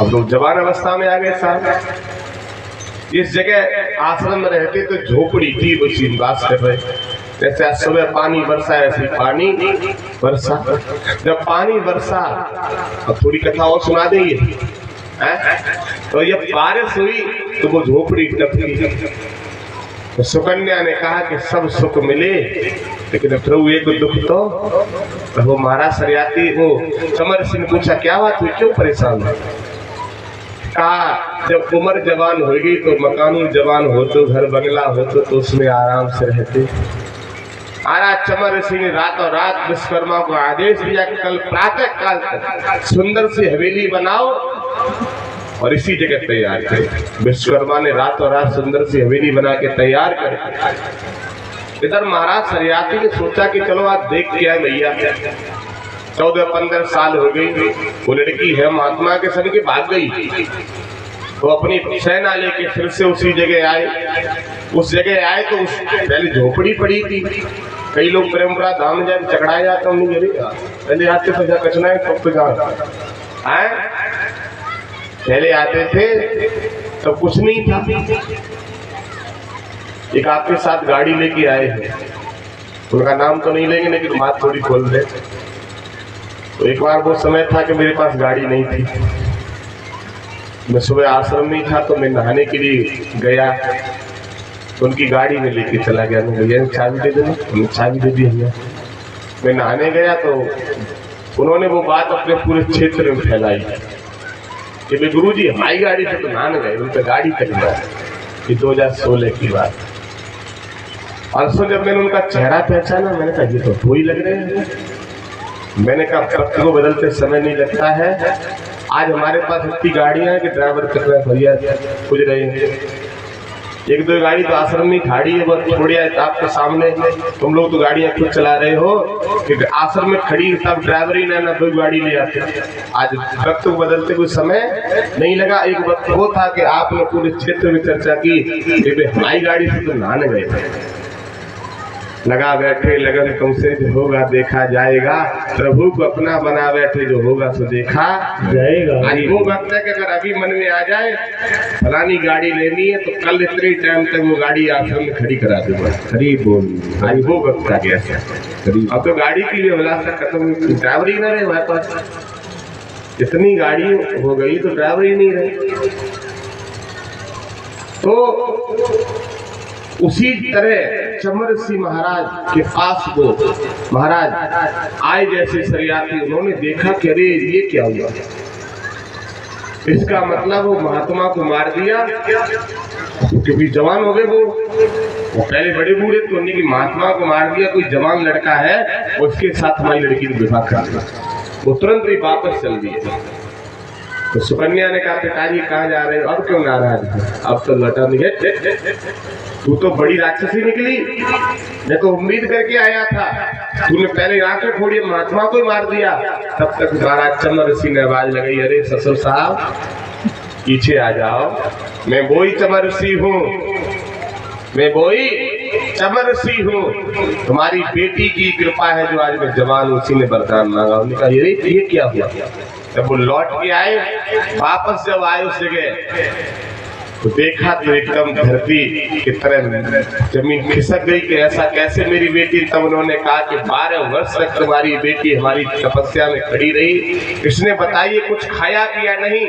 अब लोग जवान अवस्था में आ गए साहब। इस जगह आश्रम में रहते तो झोपड़ी थी, वो बात कर रहे, जैसे आज सुबह पानी बरसा ऐसे पानी बरसा। जब पानी बरसा, अब थोड़ी कथा और सुना देंगे, तो जब बारिश हुई तो वो झोपड़ी टपकी। तो सुकन्या ने कहा कि सब सुख मिले, लेकिन प्रभु एक दुख तो वो महाराज सरियाती, वो चमर सिंह पूछा क्या बात हुई, क्यों परेशान है। कहा जब उम्र जवान होगी तो मकानों जवान हो तो घर बंगला हो तो उसमें आराम से रहते। महाराज चमर सिंह ने रातों रात विश्वकर्मा को आदेश दिया कि कल प्रातः काल तक सुंदर सी हवेली बनाओ और इसी जगह तैयार करे। विश्वकर्मा ने रातों रात सुंदर सी हवेली बना के तैयार कर। इधर महाराज सरियाती ने सोचा कि चलो आज देख के आए भैया। 14-15 साल हो गई, वो लड़की है महात्मा के संग के भाग गई। वो अपनी सेना लेके फिर से उसी जगह आए। उस जगह आए तो उस पहले झोपड़ी पड़ी थी। कई लोग परंपरा धाम जाए चकड़ाया जाता हूँ, पहले आते थे जा कचना है तब तो जाए, पहले आते थे तो कुछ नहीं था। एक आपके साथ गाड़ी लेके आए हैं, उनका नाम तो नहीं लेंगे लेकिन बात थोड़ी खोल दे। तो एक बार वो समय था कि मेरे पास गाड़ी नहीं थी। मैं सुबह आश्रम में था तो मैं नहाने के लिए गया, तो उनकी गाड़ी में लेके चला गया। मैं भैया चाबी दे देना, उन्हें चाबी दे दी भैया। मैं नहाने गया तो उन्होंने वो बात अपने पूरे क्षेत्र में फैलाई कि भाई गुरुजी हमारी गाड़ी से तो नहाने गए, उनका गाड़ी तक गया। ये 2016 की बात। और सो जब मैंने उनका चेहरा पहचाना, मैंने कहा ये तो वो ही लग रहे हैं। मैंने कहा वक्त को बदलते समय नहीं लगता है। आज हमारे पास इतनी गाड़ियां हैं कि ड्राइवर तक भैया खुज रहे हैं। एक दो गाड़ी तो आश्रम में खड़ी है, बस थोड़ी आपके सामने। तुम लोग तो गाड़ियां खुद चला रहे हो, कि आश्रम में खड़ी तब ड्राइवर ही ना दो गाड़ी ले आते। आज वक्त को बदलते कोई समय नहीं लगा। एक वक्त वो था कि आपने पूरे क्षेत्र में चर्चा की हमारी गाड़ी से तो नहाने गए। लगा बैठे लगन तुमसे जो होगा देखा जाएगा, प्रभु को अपना बना बैठे जो होगा सो देखा जाएगा। आज वो वक्त है कि अगर अभी मन में आ जाए फलानी गाड़ी लेनी है तो कल इतने टाइम तक वो गाड़ी आश्रम में खड़ी करा दूंगा। खड़ी बोल आज वो वक्त आ गया। अब तो गाड़ी की भी अभिलाषा खत्म, ड्राइवर ही ना रहे हमारे पास। इतनी गाड़ी हो गई तो ड्राइवर ही नहीं रहे। तो उसी तरह चमर सिंह महाराज के पास वो महाराज आए जैसे सरियाती, उन्होंने देखा कि अरे ये क्या हुआ। इसका मतलब वो महात्मा को मार दिया क्योंकि जवान हो गए। वो पहले बड़े बूढ़े तो उन्हीं की महात्मा को मार दिया। कोई जवान लड़का है उसके साथ हमारी लड़की ने विवाह कर दिया। वो तुरंत ही वापस चल दिए। तो सुकन्या ने कहा पिताजी कहाँ जा रहे हो? अब क्यों नाराज है? अब तो लौटा नहीं। तू तो बड़ी राक्षसी निकली, मैं तो उम्मीद करके आया था। तूने पहले आंखें फोड़ी महात्मा को ही मार दिया। तब तक महाराज चमर सिंह ने आवाज लगाई, अरे ससुर साहब पीछे आ जाओ, मैं वही चमर सिंह हूँ, मैं वही चमर सिंह हूँ। तुम्हारी बेटी की कृपा है जो आज मैं जवान हूँ। उसी ने वरदान मांगा। उन्होंने कहा ये क्या हुआ? जब वो लौट के आए, वापस जब आए उस जगह तो देखा तो एकदम धरती की तरह जमीन खिसक गई कि ऐसा कैसे मेरी बेटी। तब उन्होंने कहा कि 12 वर्ष तक तुम्हारी बेटी हमारी तपस्या में खड़ी रही, इसने बताइए कुछ खाया पिया नहीं,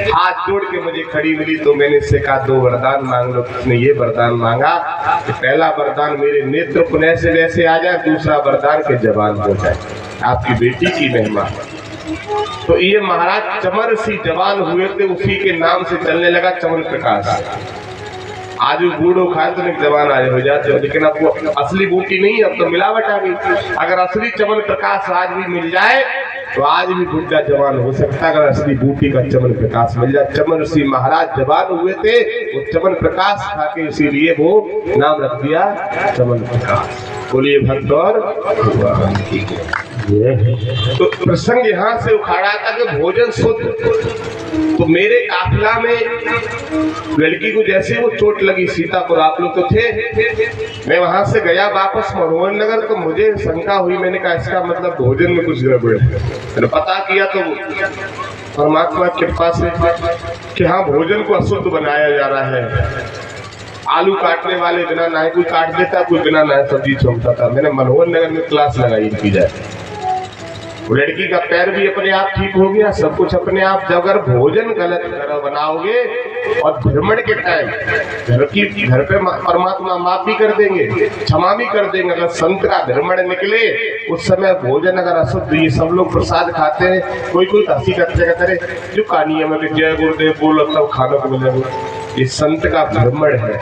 हाथ जोड़ के मुझे खड़ी मिली। तो मैंने इससे कहा 2 वरदान मांग लो। उसने ये वरदान मांगा कि पहला वरदान मेरे नेत्र पुनः से वैसे आ जाए, दूसरा वरदान के जवान हो जाए, आपकी बेटी की महिमा। तो ये महाराज चमर सिंह जवान हुए थे, उसी के नाम से चलने लगा चमन प्रकाश। आज भी बूढ़ो खाए तो जवान आए हो जाते हो, लेकिन अब वो असली बूटी नहीं, अब तो मिलावट आ गई। अगर असली चमन प्रकाश आज भी मिल जाए तो आज भी बुढ़ा जवान हो सकता है। अगर असली बूटी का चमन प्रकाश मिल जाए। चमन सिंह महाराज जवान हुए थे, वो चमन प्रकाश खा के इसीलिए वो नाम रख दिया चमन प्रकाश। बोलिए भक्त और तो प्रसंग यहाँ से उखाड़ा था कि भोजन शुद्ध। तो मेरे काफिला में लड़की को जैसे वो चोट लगी, सीतापुर आप लोग तो थे, मैं वहां से गया वापस मनोहर नगर, तो मुझे शंका हुई। मैंने कहा इसका मतलब भोजन में कुछ गड़बड़ है। मैंने पता किया तो परमात्मा की कृपा से कि हाँ भोजन को अशुद्ध बनाया जा रहा है। आलू काटने वाले बिना नाई कोई काट देता, कोई बिना नाई सब्जी छोड़ता था। मैंने मनोहर नगर में क्लास लगाई इनकी जाए। लड़की का पैर भी अपने आप ठीक हो गया, सब कुछ अपने आप। जब अगर भोजन गलत बनाओगे और भ्रमण के टाइम घर पे परमात्मा माफ भी कर देंगे, क्षमा भी कर देंगे। अगर संत का भ्रमण निकले उस समय भोजन अगर अशुद्ध, ये सब लोग प्रसाद खाते हैं, कोई हंसी करते करे जो कहानी है मैं जय गुरुदेव बोलो तब खाना को मिलेगा। ये संत का भ्रमण है।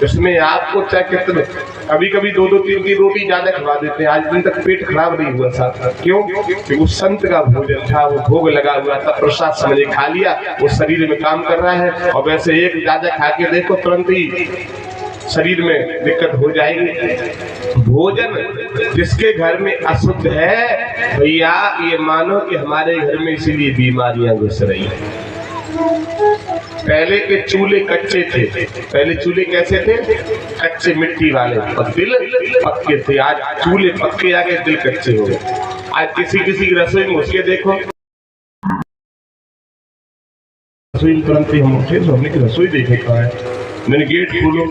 इसमें आपको चाहे कितने कभी कभी 2-2 3-3 रोटी ज्यादा खवा देते हैं, आज दिन तक पेट खराब नहीं हुआ साहब। क्यों? कि वो संत का भोजन था, वो भोग लगा हुआ था, प्रसाद समझे खा लिया, वो शरीर में काम कर रहा है। और वैसे एक ज्यादा खा के देखो तुरंत ही शरीर में दिक्कत हो जाएगी। भोजन जिसके घर में अशुद्ध है भैया, ये मानो कि हमारे घर में इसीलिए बीमारियां घुस रही हैं। पहले के चूल्हे कच्चे थे, पहले चूल्हे कैसे थे? कच्चे मिट्टी वाले, और दिल पक्के थे। आज चूल्हे पक्के आ गए, दिल कच्चे हो गए। आज किसी किसी की रसोई में घुस के देखो, रसोई में तुरंत ही हम उठे तो हमने की रसोई देखे कहाँ है, मैंने गेट खोलो,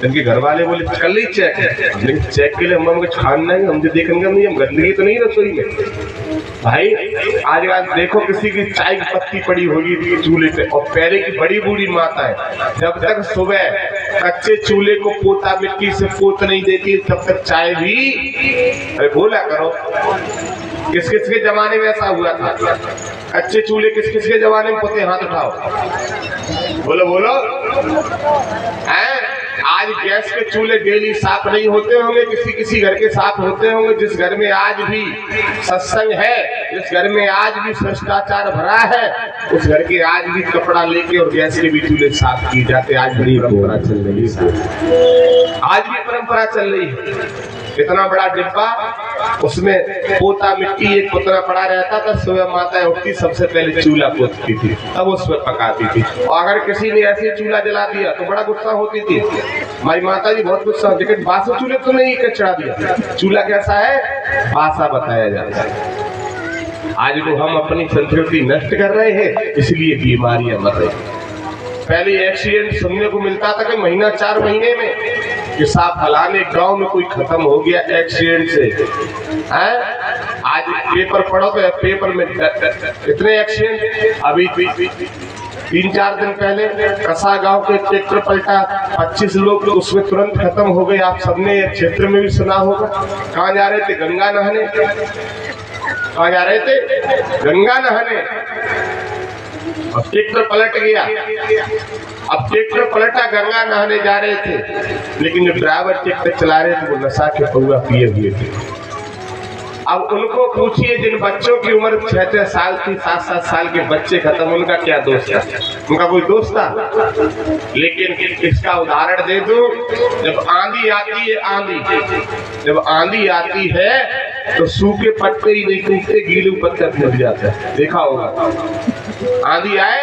इनके घर वाले बोले कल ही चेक, लेकिन चेक के लिए हम खाना है, हमसे देखेंगे नहीं, हम गंदगी तो नहीं रसोई में। भाई आज देखो किसी की चाय की पत्ती पड़ी होगी चूल्हे पे, और पहले की बड़ी बूढ़ी माता है जब तक सुबह कच्चे चूल्हे को पोता मिट्टी से पोत नहीं देती तब तक चाय भी, अरे बोला करो किस किस के जमाने में ऐसा हुआ था? कच्चे चूल्हे किस किस के जमाने में पोते? हाथ उठाओ, बोलो बोलो। आज गैस के चूल्हे डेली साफ नहीं होते होंगे, किसी किसी घर के साफ होते होंगे। जिस घर में आज भी सत्संग है, जिस घर में आज भी भ्रष्टाचार भरा है, उस घर के आज भी कपड़ा लेके और गैस के भी चूल्हे साफ किए जाते। आज बड़ी परंपरा चल रही है, आज भी परंपरा चल रही है। इतना बड़ा डिब्बा, उसमें पोता मिट्टी एक पुतना पड़ा रहता था। सुबह माता उठती सबसे पहले चूल्हा पोतती थी, तब उसमें पकाती थी। और अगर किसी ने ऐसे चूल्हा जला दिया तो बड़ा गुस्सा होती थी, हमारी माता जी बहुत गुस्सा होती, लेकिन बासा चूल्हे तो नहीं चढ़ा दिया। चूल्हा कैसा है? बासा बताया जाता है। आज तो हम अपनी संस्कृति नष्ट कर रहे हैं, इसलिए बीमारियां बढ़ रही। पहले एक्सीडेंट सुनने को मिलता था कि महीना 4 महीने में कि साहब फलाने गांव में कोई खत्म हो गया एक्सीडेंट से। आज पेपर पढ़ो तो पेपर में इतने एक्सीडेंट। अभी 3-4 दिन पहले कसा गांव के ट्रैक्टर पलटा, 25 लोग उसमें तुरंत खत्म हो गए। आप सबने क्षेत्र में भी सुना होगा। कहाँ जा रहे थे? गंगा नहाने। कहाँ जा रहे थे? गंगा नहाने। अब ट्रैक्टर पलट गया। अब ट्रैक्टर पलटा, गंगा नहाने जा रहे थे, लेकिन जो ड्राइवर ट्रैक्टर चला रहे थे वो नशा के पौआ पिए हुए थे। अब उनको पूछिए, जिन बच्चों की उम्र 6-6 साल की, 7-7 साल के बच्चे खत्म, उनका क्या दोष था? उनका कोई दोष था? लेकिन इसका उदाहरण दे दूं, जब आंधी आती है, जब आंधी आती है तो सूखे पत्ते ही नहीं टूटते, गीले पत्ते टूट जाते हैं। देखा होगा, आंधी आए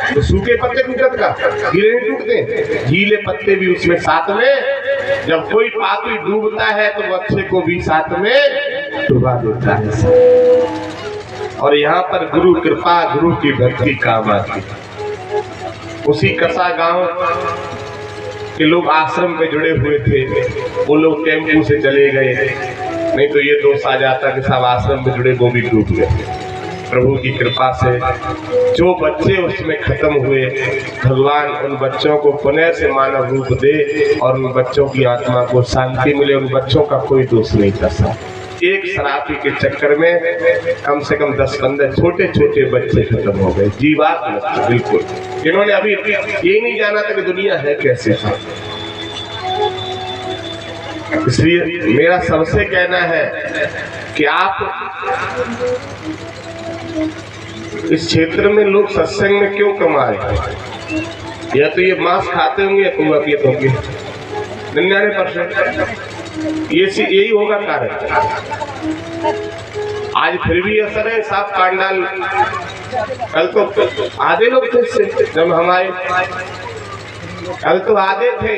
तो सूखे पत्ते टूटत का, गीले नहीं टूटते, गीले पत्ते भी उसमें साथ में। जब कोई पापी डूबता है तो बच्चे को भी साथ में डुबा देता है। और यहाँ पर गुरु कृपा, गुरु की भक्ति काम आती। उसी कसा गांव के लोग आश्रम में जुड़े हुए थे, वो लोग टेम्पू से चले गए, नहीं तो ये दोष आ जाता कि सब आश्रम में जुड़े वो भी डूब गए। प्रभु की कृपा से जो बच्चे उसमें खत्म हुए, भगवान उन बच्चों को पुनः से मानव रूप दे और उन बच्चों की आत्मा को शांति मिले। उन बच्चों का कोई दोष नहीं था। एक शराबी के चक्कर में कम से कम 10-15 छोटे छोटे बच्चे खत्म हो गए, जीवात्मा बिल्कुल। इन्होंने अभी यही नहीं जाना था कि दुनिया है कैसे। इसलिए मेरा सबसे कहना है कि आप इस क्षेत्र में लोग सत्संग में क्यों कम आ रहे हैं? या तो ये मांस खाते होंगे या कुआ पीते होंगे, 99% यही होगा कारण। आज फिर भी असर है, साफ कांडाल। कल तो आधे लोग थे जब हमारे, कल तो आधे थे।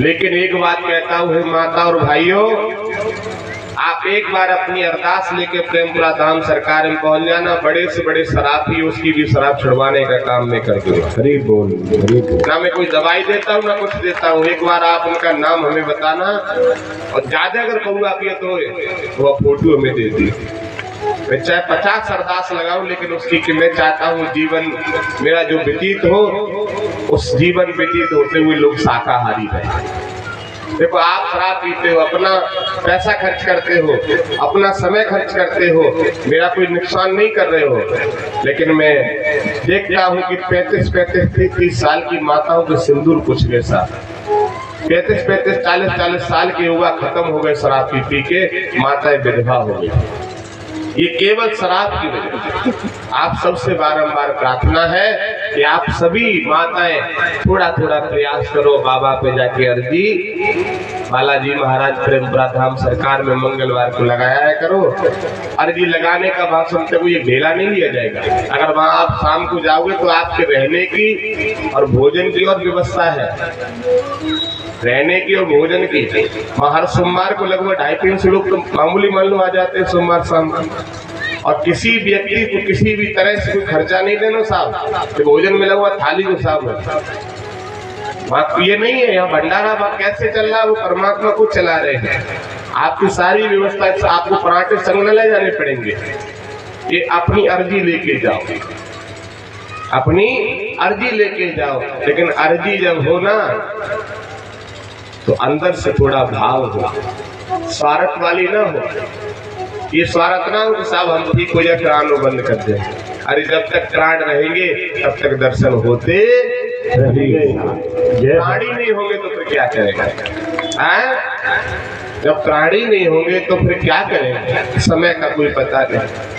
लेकिन एक बात कहता हूँ माता और भाइयों, आप एक बार अपनी अरदास लेके प्रेमपुरा धाम सरकार में पहुंच जाना। बड़े से बड़े शराबी, उसकी भी शराब छुड़वाने का काम मैं कर दूंगा। हरी बोल। ना मैं कोई दवाई देता हूँ ना कुछ देता हूँ। एक बार आप उनका नाम हमें बताना, और ज्यादा अगर कहूँ आप ये तो वो फोटो हमें दे दी। मैं चाहे 50 अरदास लगाऊं, लेकिन उसकी कि मैं चाहता हूँ जीवन मेरा जो व्यतीत हो, उस जीवन व्यतीत होते हुए लोग शाकाहारी रहे। देखो आप शराब पीते हो, अपना पैसा खर्च करते हो, अपना समय खर्च करते हो, मेरा कोई नुकसान नहीं कर रहे हो, लेकिन मैं देखता हूँ कि 35-35, 30-30 साल की माताओं के सिंदूर कुछ वैसा, 35-35, 40-40 साल के युवा खत्म हो गए शराब पी के, माताएं विधवा हो गई। ये केवल शराब की वजह से। आप सबसे बारंबार प्रार्थना है कि आप सभी माताएं थोड़ा थोड़ा प्रयास करो, बाबा पे जाके अर्जी बालाजी महाराज प्रेमपुरा धाम सरकार में मंगलवार को लगाया करो। अर्जी लगाने का बाद सुनते हुए ये ढेला नहीं लिया जाएगा। अगर वहां आप शाम को जाओगे तो आपके रहने की और भोजन की और व्यवस्था है, रहने की और भोजन की। हर सोमवार को लगभग 250-300 लोग तो मामूली मान लो आ जाते हैं सोमवार शाम को, और किसी व्यक्ति को किसी भी तरह से कोई खर्चा नहीं देना साहब, तो भोजन मिला हुआ थाली को साहब है। वहाँ ये नहीं है यहाँ भंडारा वहाँ कैसे चल रहा है, वो परमात्मा को चला रहे हैं। आपकी सारी व्यवस्था, आपको पराठे संग न ले जाने पड़ेंगे, ये अपनी अर्जी लेके जाओ, अपनी अर्जी लेके जाओ। लेकिन अर्जी जब हो ना तो अंदर से थोड़ा भाव हो, स्वार्थ वाली ना हो। ये स्वार्थ ना हो कि साहब हम ठीक हो जाए प्राणों बंद कर दे। अरे जब तक प्राण रहेंगे तब तक दर्शन होते रहेंगे। प्राणी नहीं होंगे तो फिर क्या करेंगे? जब प्राणी नहीं होंगे तो फिर क्या करेंगे? समय का कोई पता नहीं।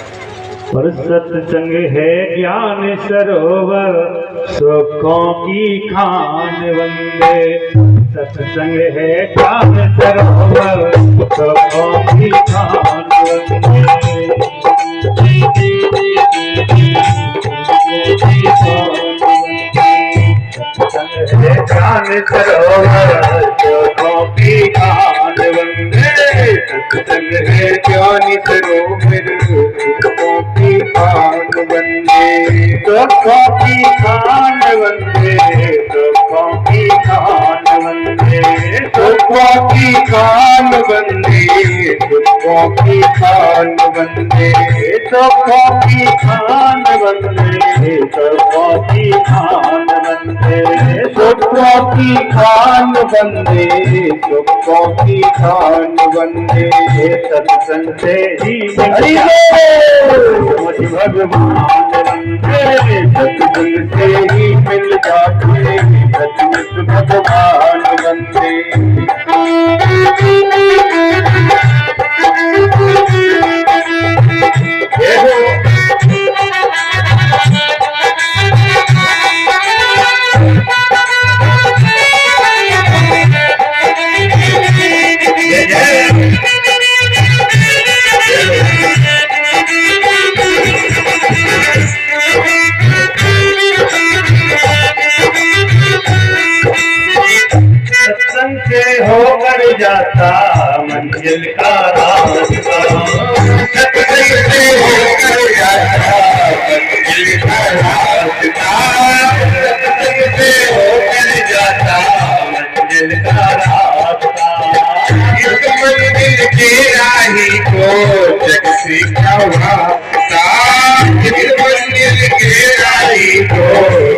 पर सत्संग है ज्ञान सरोवर, सुखों की खान वंदे। सत्संग है ज्ञान सरोवर, सुखों की खान वंदे। सत्संग है ज्ञान सरोवर, सुखों की खान वंदे। सत्संग है ज्ञान सरोवर, सुखों की खान वंदे। सुखों की खान वंदे, सुखों की खान वंदे। सुखों की खान वंदे, सुखों की खान वंदे। सुखों की खान वंदे, सुखों की खान वंदे। सुखों की खान वंदे, सुखों की खान वंदे। सत्संग से ही भगवान वंदे, सत्संग से ही मिल जाते सचमुच भगवान वंदे। सत्संग से होकर जाता मंजिल का रास्ता। सत्संग से होकर जाता मंजिल का रास्ता। सत्संग से होकर जाता मंजिल का रास्ता। इस मंजिल के राही को जग से क्या वास्ता। इस मंजिल के राही को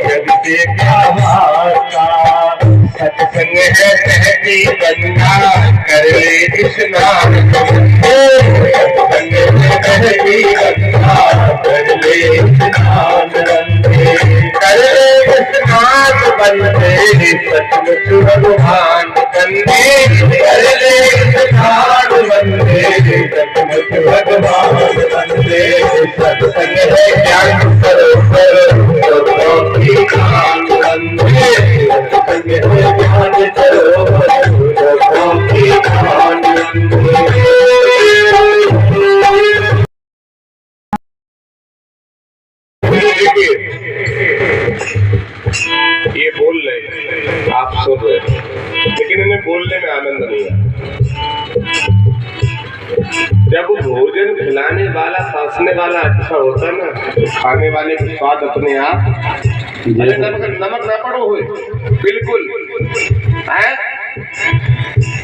जग से क्या वास्ता। सत्संग है सहजी बंदा कर ले स्नान। सत्संग है सहजी बंदा कर ले स्नान। कर ले स्नान बंदे सचमुच भगवान बंदे। कर ले स्नान बंदे सचमुच भगवान बंदे। सत्संग है ज्ञान सरोवर, सुखों की खान बंदे। सत्संग है ज्ञान सरोवर, सुखों की खान बंदे। ये बोल रहे आप सुन रहे, लेकिन इन्हें बोलने में आनंद नहीं है। जब भोजन खिलाने वाला पासने वाला अच्छा होता ना तो खाने वाले का स्वाद अपने आप। नमक ना पड़ो हुए बिल्कुल है।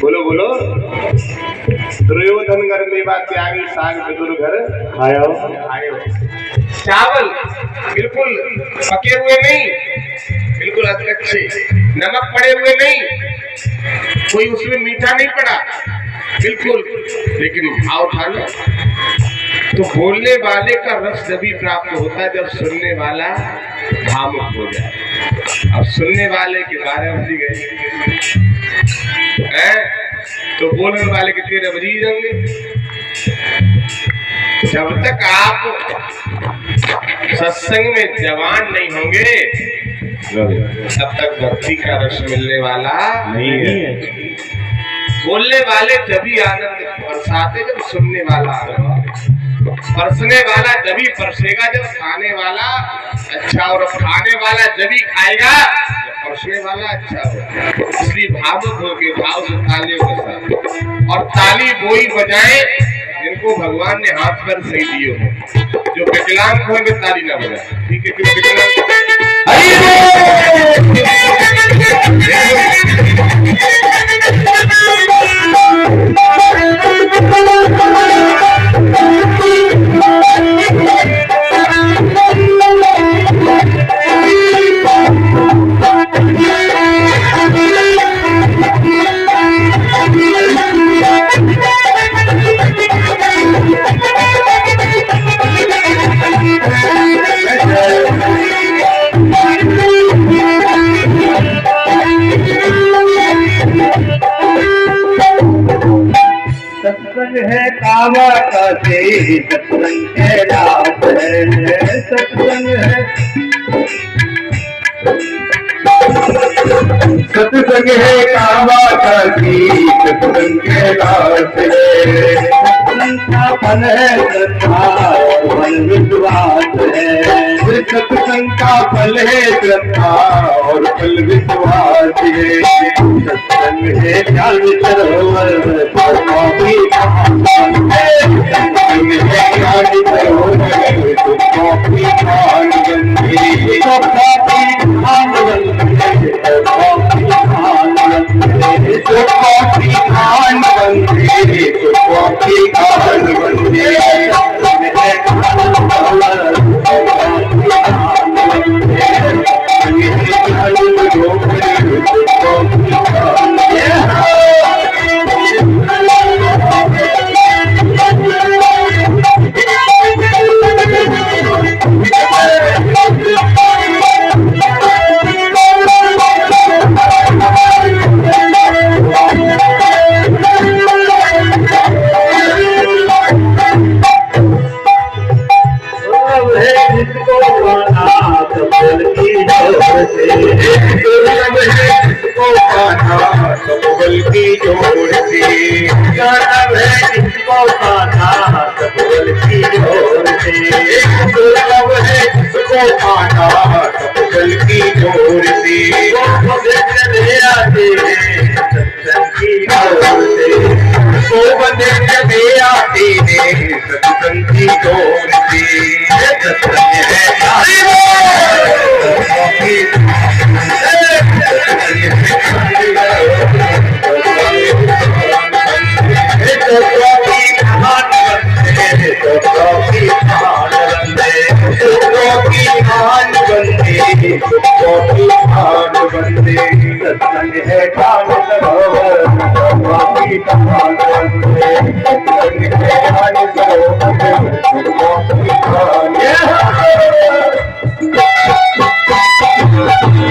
बोलो बोलो। दुर्योधन घर में बात त्यागी साग विदुर घर आयो। चावल बिल्कुल पके हुए नहीं, बिल्कुल बिल्कुल अच्छे, नमक पड़े हुए नहीं, कोई उसमें मीठा नहीं पड़ा, बिल्कुल। लेकिन भाव था ना, तो बोलने वाले का रस जब भी प्राप्त होता है जब सुनने वाला भावुक हो जाए। अब सुनने वाले के 12 बज गए तो बोलने वाले के 13 बज ही जाएंगे। जब तक आप सत्संग में जवान नहीं होंगे तब तक भक्ति का रस मिलने वाला नहीं है। बोलने वाले जब आनंद बरसाते जब सुनने वाला आनंद, परसने वाला जब ही परसेगा जब खाने वाला अच्छा, और खाने वाला जब ही खाएगा जब परसने वाला अच्छा हो। इसलिए भावुक होके भाव से तालियों के साथ, और ताली वही बजाए जिनको भगवान ने हाथ पर सही दिए हो। जो विकलांग होंगे ताली ना बजाए, ठीक है? क्यों विकलांग सत्संग है कावा का से सत्संग कैलाश है, सत्संग है, सत्संग है कावा का से सत्संग कैलाश है। सत्संग का फल है श्रद्धा और विश्वास है, सत्संग का फल है श्रद्धा और फल विश्वास है। सत्संग है ज्ञान सरोवर सत्संग है ज्ञान सरोवर कॉपी खान बंदी कॉपी खान बंदी कॉपी खान बंदी कॉपी खान बंदी कॉपी खान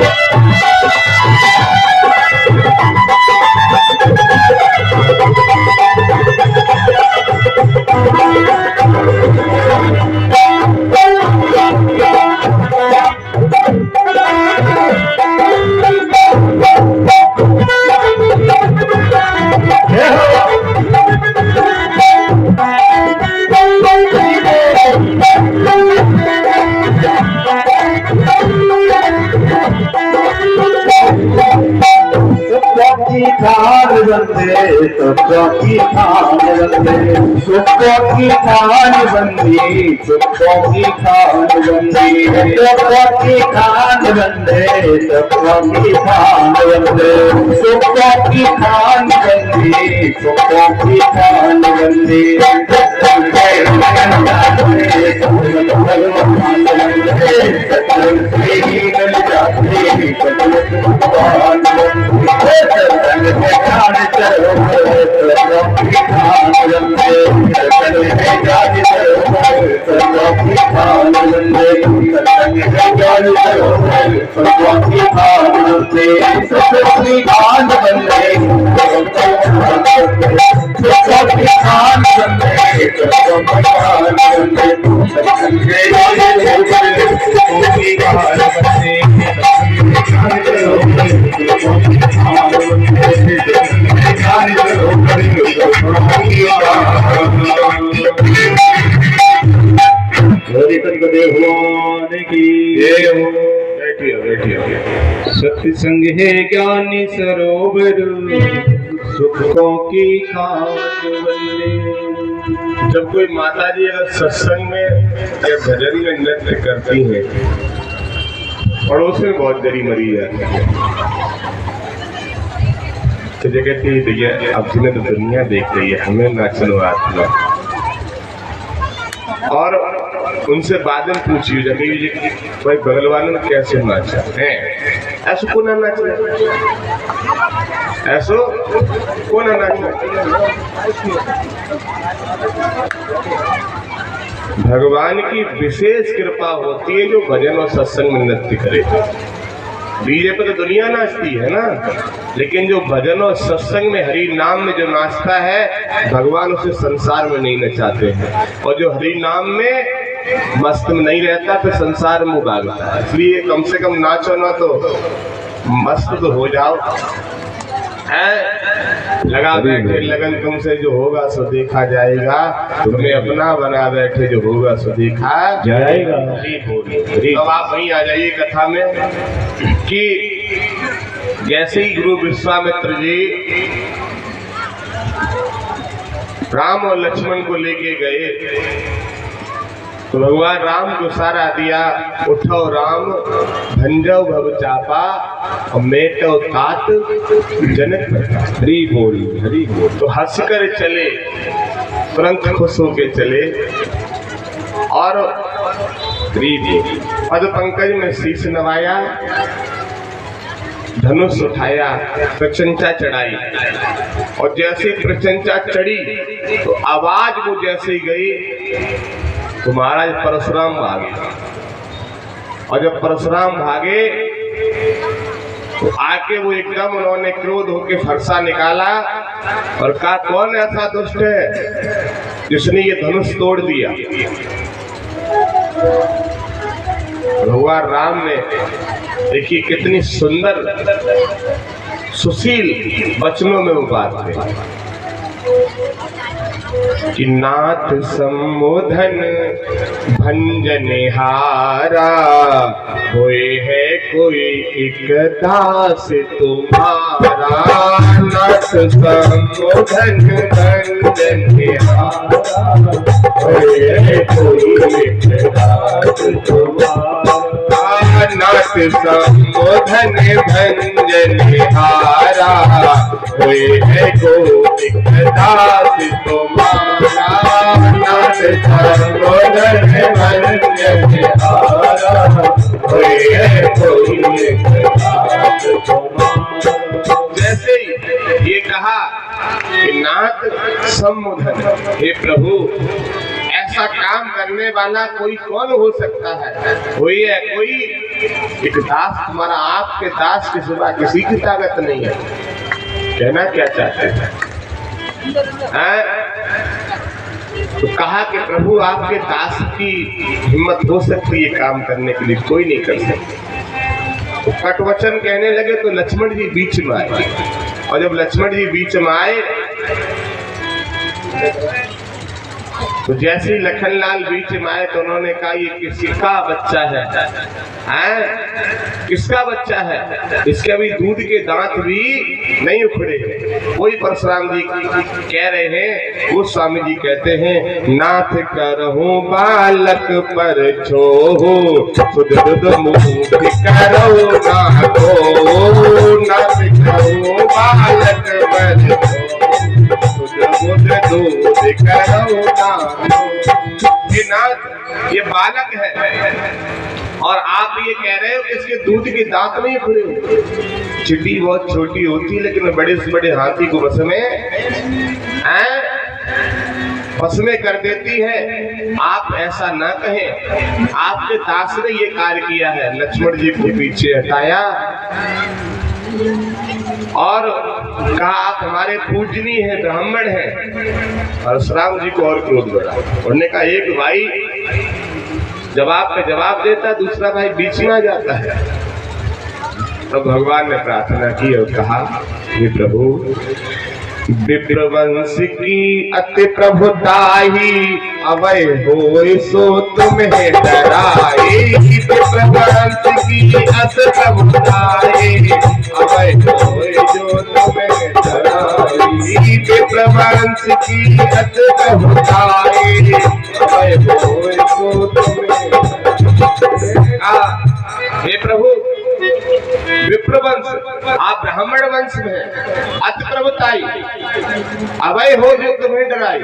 बंदी की खान बंदी सुखों की खान बंदी सुखों की खान बंदी सुखों की खान बंदे सुखों की खान बंदे सुखों की खान बंदी सुखों की खान बंदी सत्संग है ज्ञानी सरोवर सुखों की खाद बल्ले। जब कोई माता जी अगर सत्संग में या भजन में नृत्य करती हैं, पड़ोस में बहुत गरी मरी जाती है, तो जगह कहती है भैया अब जिन्हें तो दुनिया देख रही है, हमें नाचनो आत्मा। और उनसे बाद में पूछी जाके भाई बगल वालों ने कैसे नाचा है, ऐसा कौन नाचा, ऐसो कौन नाचा। भगवान की विशेष कृपा होती है जो भजन और सत्संग में नृत्य करे। डीजे पे तो दुनिया नाचती है ना, लेकिन जो भजन और सत्संग में हरि नाम में जो नाचता है, भगवान उसे संसार में नहीं नचाते हैं। और जो हरि नाम में मस्त में नहीं रहता तो संसार में भागता है। इसलिए कम से कम नाचो ना तो मस्त तो हो जाओ। है लगा बैठे लगन तुमसे जो होगा सो देखा जाएगा, तुम्हें अपना बना बैठे जो होगा सो देखा जाएगा। अब आप वहीं आ जाइए कथा में कि जैसे ही गुरु विश्वामित्र जी राम और लक्ष्मण को लेके गए तो भगवान राम को सारा दिया, उठो राम भंजो भव चापा और मेटो तात जनक प्रताप। हरि बोल हरि बोल। तो हंस कर चले, तुरंत खुश होके चले और पद पंकज में शीश नवाया, धनुष उठाया, प्रचंचा चढ़ाई। और जैसे प्रचंचा चढ़ी तो आवाज वो जैसे गई तो महाराज परशुराम भागे। और जब परशुराम भागे तो आके वो एकदम उन्होंने क्रोध होके फरसा निकाला और कहा कौन ऐसा दुष्ट है जिसने ये धनुष तोड़ दिया। भगवान राम ने देखिए कितनी सुंदर सुशील वचनों में वो बात है कि नाथ सम्बोधन भंजनिहारा, कोई है कोई एक दास तुम्हारा। नाथ सम्बोधन भंजनिहारा, कोई है कोई एक दास तुम्हारा। नाथ सम्बोधन भंजनिहारा, कोई है कोई एक दास तुम्हारा। नाथ सम्बोधन भंजनिहारा, कोई है कोई एक दास तुम्हारा। जैसे ये कहा कि नाथ सम्बोधन, हे प्रभु ऐसा काम करने वाला कोई कौन हो सकता है, कोई है कोई एक दास तुम्हारा, आपके दास के सिवा किसी की ताकत नहीं है। कहना क्या चाहते हैं? तो कहा कि प्रभु आपके दास की हिम्मत हो सकती है काम करने के लिए, कोई नहीं कर सकता। तो कटवचन कहने लगे तो लक्ष्मण जी बीच में आए। और जब लक्ष्मण जी बीच में आए तो जैसे ही लखनलाल बीच में आए तो उन्होंने कहा ये किसका बच्चा है? किसका बच्चा है? इसके अभी दूध के दांत भी नहीं उखड़े। वही परशुराम जी कह रहे हैं, वो स्वामी जी कहते हैं नाथ करहूं बालक पर छोहु, सुध दुध मुख करो ना दो। नाथ करहूं बालक पर छोहु, सुध बुध दूध करो ना दो। नाथ ये बालक है और आप ये कह रहे हो कि इसके दूध के दांत नहीं खुले। चिट्टी बहुत छोटी होती है लेकिन बड़े से बड़े हाथी को बस में कर देती है। आप ऐसा ना कहें, आपके दास ने ये कार्य किया है। लक्ष्मण जी को पीछे हटाया और कहा आप हमारे पूजनीय है, ब्राह्मण है। परशुराम जी को और क्रोध बढ़ा। उन्होंने कहा एक भाई जवाब पे जवाब देता, दूसरा भाई बीच में आ जाता है। तो भगवान ने प्रार्थना की और कहा हे प्रभु, विप्रवंश की अति प्रभुताई अवय होय सो तुम्हें डराए। विप्रवंश की अति प्रभुताई अवय होय जो तुम्हें डराए। विप्रवंश की अति प्रभुताई अवय होय सो तुम्हें। हे प्रभु, विप्रवंश आप ब्राह्मण वंश में, अति प्रभुताई अभय हो जो तुम्हें डराई।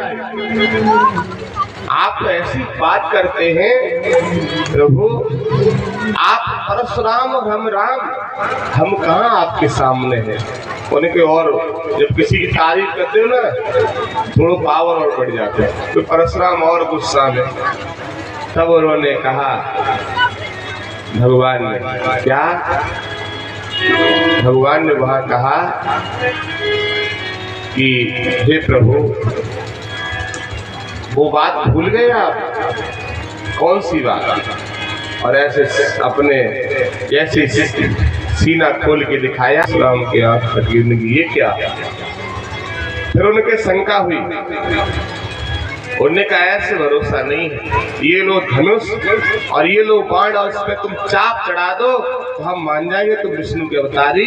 आप तो ऐसी बात करते हैं प्रभु, आप परशुराम और हम राम, हम कहाँ आपके सामने हैं। उनके और जब किसी की तारीफ करते हो ना थोड़ा पावर और बढ़ जाते हैं। तो परशुराम और गुस्सा में, तब उन्होंने कहा भगवान ने क्या, भगवान ने वहां कहा कि हे प्रभु, वो बात भूल गए आप? कौन सी बात? और ऐसे अपने जैसे सीना खोल के दिखाया, राम के आंख फटने की, ये क्या? फिर उनके शंका हुई। उन्होंने कहा ऐसे भरोसा नहीं है, ये लो धनुष और ये लो बाण और इस पे तुम चाप चढ़ा दो तो हम मान जाएंगे तुम विष्णु के अवतारी।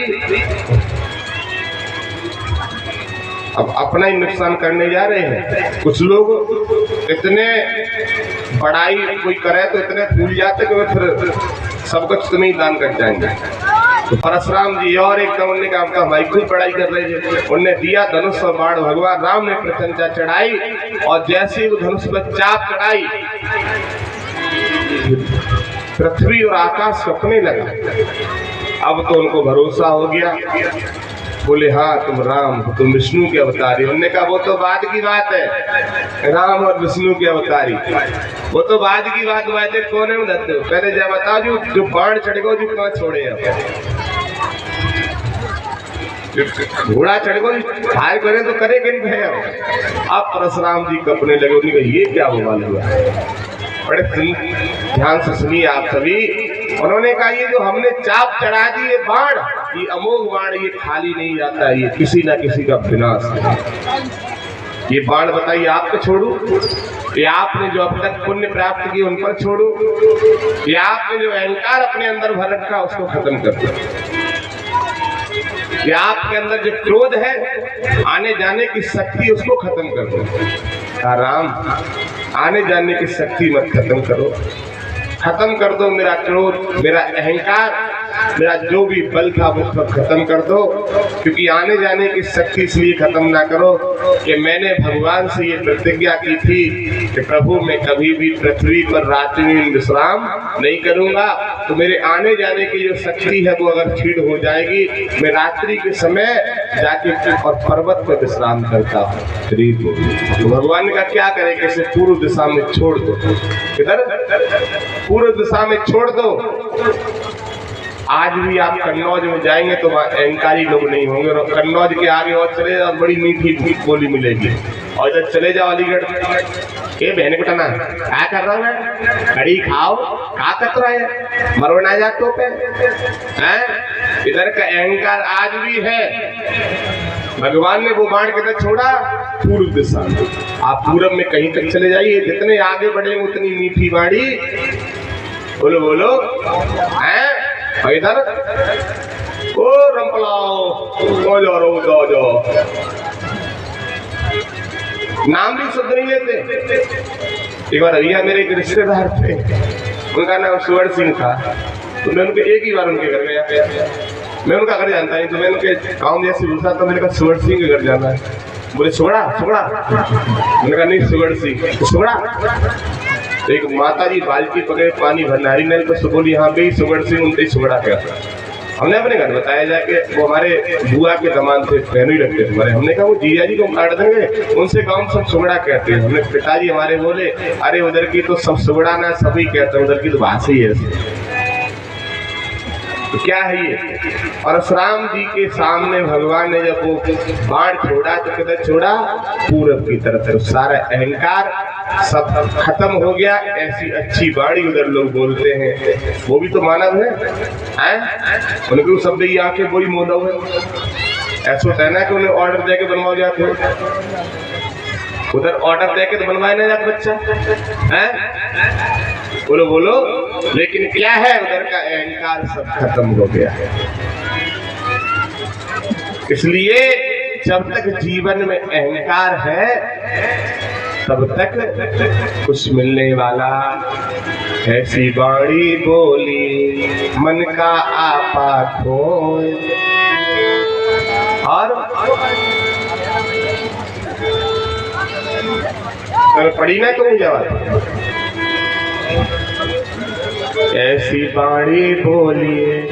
अब अपना ही नुकसान करने जा रहे हैं। कुछ लोग इतने बड़ाई कोई करे तो इतने भूल जाते कि वे फिर सब कुछ तुम्हें ही दान कर जाएंगे। तो परशुराम जी और एकदम उन्होंने कहा भाई खूब बड़ाई कर रहे थे। उन्होंने दिया धनुष और बाण, भगवान राम ने प्रशंसा चढ़ाई और जैसे ही वो धनुष पर चाप चढ़ाई पृथ्वी और आकाश कपने लगा। अब तो उनको भरोसा हो गया। बोले हाँ तुम राम, तुम विष्णु के अवतारी। उन्होंने कहा वो तो बाद की बात है, राम और विष्णु के अवतारी वो तो बाद की बात है। कौन है बताते हो? पहले जब बताओ जो बाण चढ़ेगा जो कहाँ छोड़े घोड़ा चढ़ेगा हार करे तो करे कि नहीं। अब परशुराम जी कपने लगे। उन्होंने कहा ये क्या बवाल हुआ? बड़े ध्यान से सुनिए आप सभी। उन्होंने कहा ये जो हमने चाप चढ़ा दी ये बाण, ये अमोघ बाण, ये खाली नहीं जाता, ये किसी ना किसी का विनाश है। ये बाण बताइए आपको छोड़ू या आपने जो अब तक पुण्य प्राप्त की उन पर छोड़ू, या आपने जो अहंकार अपने अंदर भर रखा उसको खत्म कर दो, या आपके अंदर जो क्रोध है आने जाने की शक्ति उसको खत्म कर दो। राम, आने जाने की शक्ति मत खत्म करो, खत्म कर दो मेरा क्रोध, मेरा अहंकार, मेरा जो भी बल था वो सब खत्म कर दो। क्योंकि आने जाने की शक्ति इसलिए खत्म ना करो कि मैंने भगवान से ये प्रतिज्ञा की थी कि प्रभु मैं कभी भी पृथ्वी पर रात्रि में विश्राम नहीं करूंगा। तो मेरे आने जाने की जो शक्ति है वो अगर क्षीण हो जाएगी, मैं रात्रि के समय जाके और पर्वत पर विश्राम करता हूँ शरीर को। तो भगवान का क्या करे कि इसे पूर्व दिशा में छोड़ दो। किधर? पूर्व दिशा में छोड़ दो। आज भी आप कन्नौज में जाएंगे तो वहाँ अहंकारी लोग नहीं होंगे, और कन्नौज के आगे और चले जाओ बड़ी मीठी बोली मिलेगी। और इधर चले जाओ अलीगढ़, ये बहन बेटा क्या कर रहा है, कड़ी खाओ, क्या कर रहा है, मरवना जा तो पे हैं। इधर का अहंकार आज भी है। भगवान ने वो बाण किधर छोड़ा? पूर्व दिशा। आप पूरब में कहीं तक चले जाइए, जितने आगे बढ़ेंगे उतनी मीठी बाड़ी। बोलो बोलो हैं। इधर ओ रंपलाओ जाओ नाम भी शुद्ध नहीं लेते। एक बार भैया मेरे एक रिश्तेदार थे, उनका नाम सुवर सिंह था। तो मैं उनके एक ही बार उनके घर गया। मैं उनका घर जानता नहीं, तो मैं उनके गाँव में जैसे घुसा तो मेरे का सुवर सिंह के घर जाना है। बोले सुगड़ा सुगड़ा, मैंने कहा नहीं सुगर सिंह। सुगड़ा तो एक माता जी बाल्टी पकड़े पानी भरना हरी नल पर बोली यहाँ पे सुगड़ से उनते सुगड़ा क्या। हमने अपने घर बताया जाके वो हमारे बुआ के दमान थे पहनू रखते थे हमारे। हमने कहा वो जीजा जी को काट देंगे, उनसे गाँव में सब सुगड़ा कहते हैं। हमने पिताजी हमारे बोले अरे उधर की तो सब सुगड़ा ना सभी कहते हैं, उधर की तो भाषा ही है। तो क्या है ये? परशुराम जी के सामने भगवान ने जब वो बाण छोड़ा तो किधर छोड़ा? पूरब की तरफ। तो सारा अहंकार सब खत्म हो गया। ऐसी अच्छी बाणी उधर लोग बोलते हैं, वो भी तो मानव है, उनको सब भी आके बोली मोदव है। ऐसा होता है ना कि उन्हें ऑर्डर देके बनवा जाते हो, उधर ऑर्डर देके तो बनवाए ना जाते बच्चा है। बोलो बोलो, लेकिन क्या है उधर का अहंकार सब खत्म हो गया है। इसलिए जब तक जीवन में अहंकार है तब तक कुछ मिलने वाला। ऐसी बाणी बोली मन का आपा खोए। और पढ़ी ना तुम जवाब। ऐसी बाणी बोलिए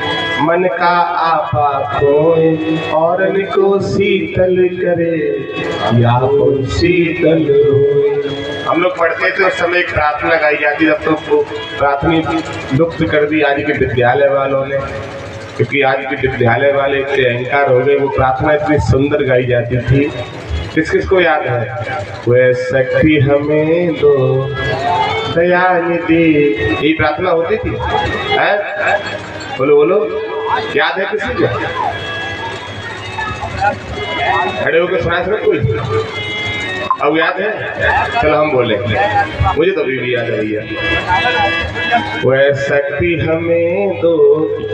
मन का आपा खोए, और को शीतल करे या कोई शीतल होए। हम लोग पढ़ते थे उस समय प्रार्थना गाई जाती, जब तो प्रार्थना लुप्त कर दी आज के विद्यालय वालों ने, क्योंकि आज के विद्यालय वाले इतने अहंकार हो गए। वो प्रार्थना इतनी सुंदर गाई जाती थी, किस किस को याद है? वह शक्ति हमें दो दयानिधि, यही प्रार्थना होती थी। बोलो बोलो, याद है किसी को? खड़े होकर सुना सकते कोई? अब याद है? चलो हम बोले, मुझे तो अभी याद रही है। वह शक्ति हमें दो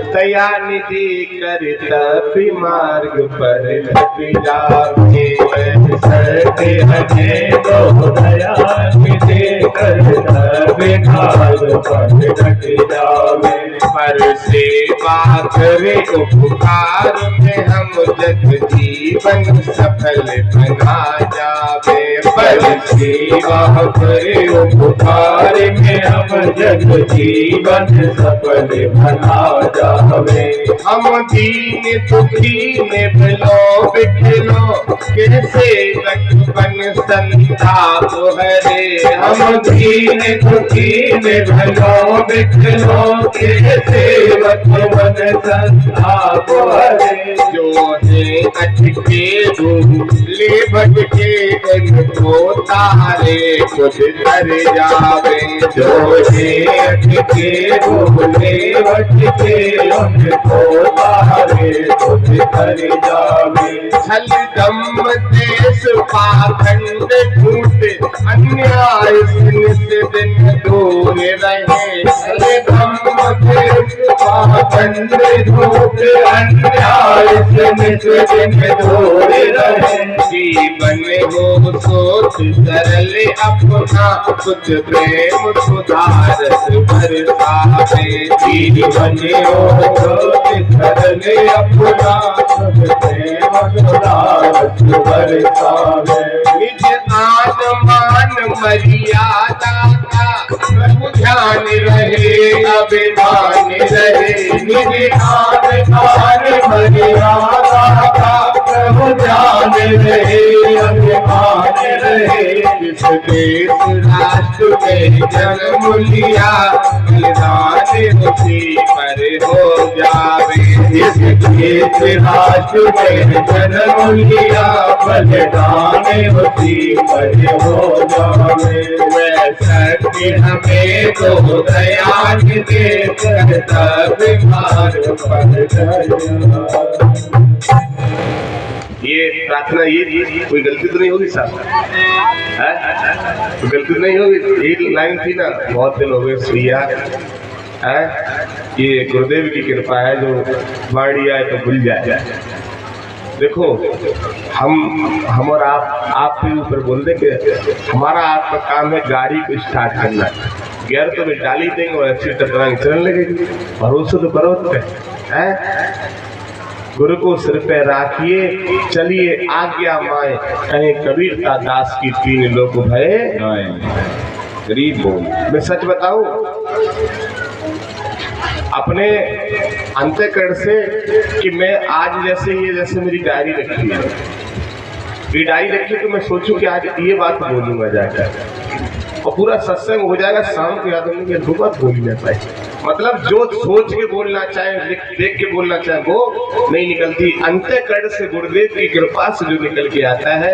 दयानिधि करता भी मार्ग पर लग जाए। शक्ति हमें दो दयानिधि करता भी मार्ग पर लग जाए। पर सेवा करे उपकार में हम जग जीवन सफल बना जावे। पर सेवा करे उपकार में हम जग जीवन सफल बना जावे। हम दीन दुखी निभलो बिखलो कैसे बन संताप हरे। हम दीन दुखी निभलो बिखलो कैसे बन संताप हरे। जो है अटके डूबले भटके उनको तारे कुछ कर जावे। जो है अटके डूबले भटके उनको तारे कुछ कर जावे। छल दम देश पाखंड झूठ अन्याय से दिन दूर रहे। छल दम देश पाखंड झूठ अन्याय से दिन दूर रहे। जीवन हो सोच सरल अपना कुछ प्रेम सुधारत बरसावे। जीवन हो सोच सरल अपना कुछ प्रेम सुधारत बरसावे। निज आन मान मर्यादा का प्रभु ध्यान रहे अभिमान रहे। निज आन मान मर्यादा का प्रभु ध्यान रहे अभिमान रहे। जिस देश राष्ट्र में जन्म लिया बलिदान उसी पर हो जावे। जिस देश राष्ट्र में जन्म लिया बलिदान उसी पर हो जावे। वह शक्ति हमें तो दयानिधि करता बीमार पर ये प्रार्थना ये कोई गलती तो नहीं होगी साहब? कोई गलती तो नहीं होगी? एक लाइन थी ना, बहुत दिन हो गए सुइया है। ये गुरुदेव की कृपा है, जो वाणी आए तो भूल जाए। देखो हम और आप के ऊपर बोल दे कि हमारा आपका काम है गाड़ी को स्टार्ट करना। गियर तो भी डाली देंगे और ऐसी टकराएंगे चलने लगेगी। भरोसा तो करो है। गुरु को सिर पे राखिए चलिए आज्ञा माए। कहीं कबीर का दास की तीन लोग भय गरीब बोल। मैं सच बताऊं, अपने अंतःकरण से कि मैं आज जैसे मेरी डायरी रखी है, ये डायरी रखी तो मैं सोचूं कि आज ये बात बोलूंगा जाकर, और पूरा सत्संग हो जाएगा, शाम को याद होंगे दो बात बोल नहीं पाए। मतलब जो सोच के बोलना चाहे, देख के बोलना चाहे, वो नहीं निकलती। अंतःकरण से गुरुदेव की कृपा से जो निकल के आता है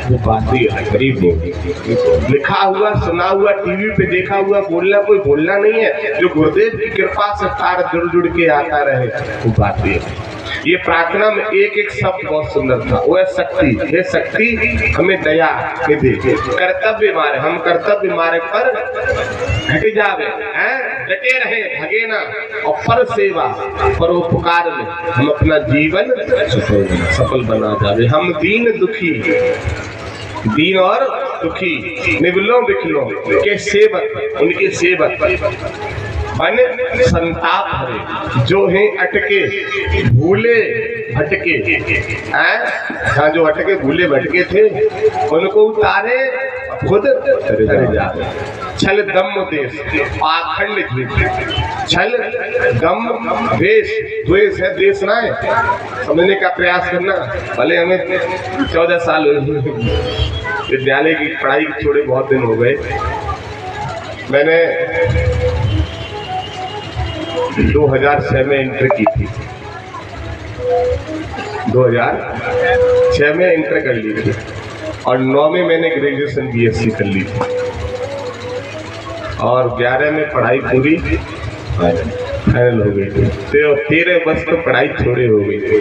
वो बात ही है। गरीब बोल। लिखा हुआ, सुना हुआ, टीवी पे देखा हुआ बोलना कोई बोलना नहीं है। जो गुरुदेव की कृपा से तार जुड़ के आता रहे वो बात ही है। ये प्रार्थना में एक एक शब्द बहुत सुंदर था। वो है शक्ति, हे शक्ति हमें दया के दे, कर्तव्य मार्ग, हम कर्तव्य मार्ग पर हट जावे, डटे रहे, भगे ना, और पर सेवा परोपकार में हम अपना जीवन सफल बना जावे। हम दीन दुखी, दीन और दुखी, निवलो बिखलो के सेवक, उनके सेवक बन संताप हरे, जो है अटके भूले भटके, हाँ जो अटके भूले भटके थे उनको उतारे, खुद तरे जावे। छल दम देश पाखंड झूठ, छल दम देश, द्वेष है देश ना है, समझने का प्रयास करना। भले हमें 14 साल विद्यालय की पढ़ाई छोड़े बहुत दिन हो गए। मैंने 2006 में इंटर की थी, 2006 में इंटर कर ली थी, और 9 में मैंने ग्रेजुएशन बीएससी कर ली थी, और 11 में पढ़ाई पूरी फाइनल हो गई थी। 13 बस तो पढ़ाई छोड़े हो गई थी।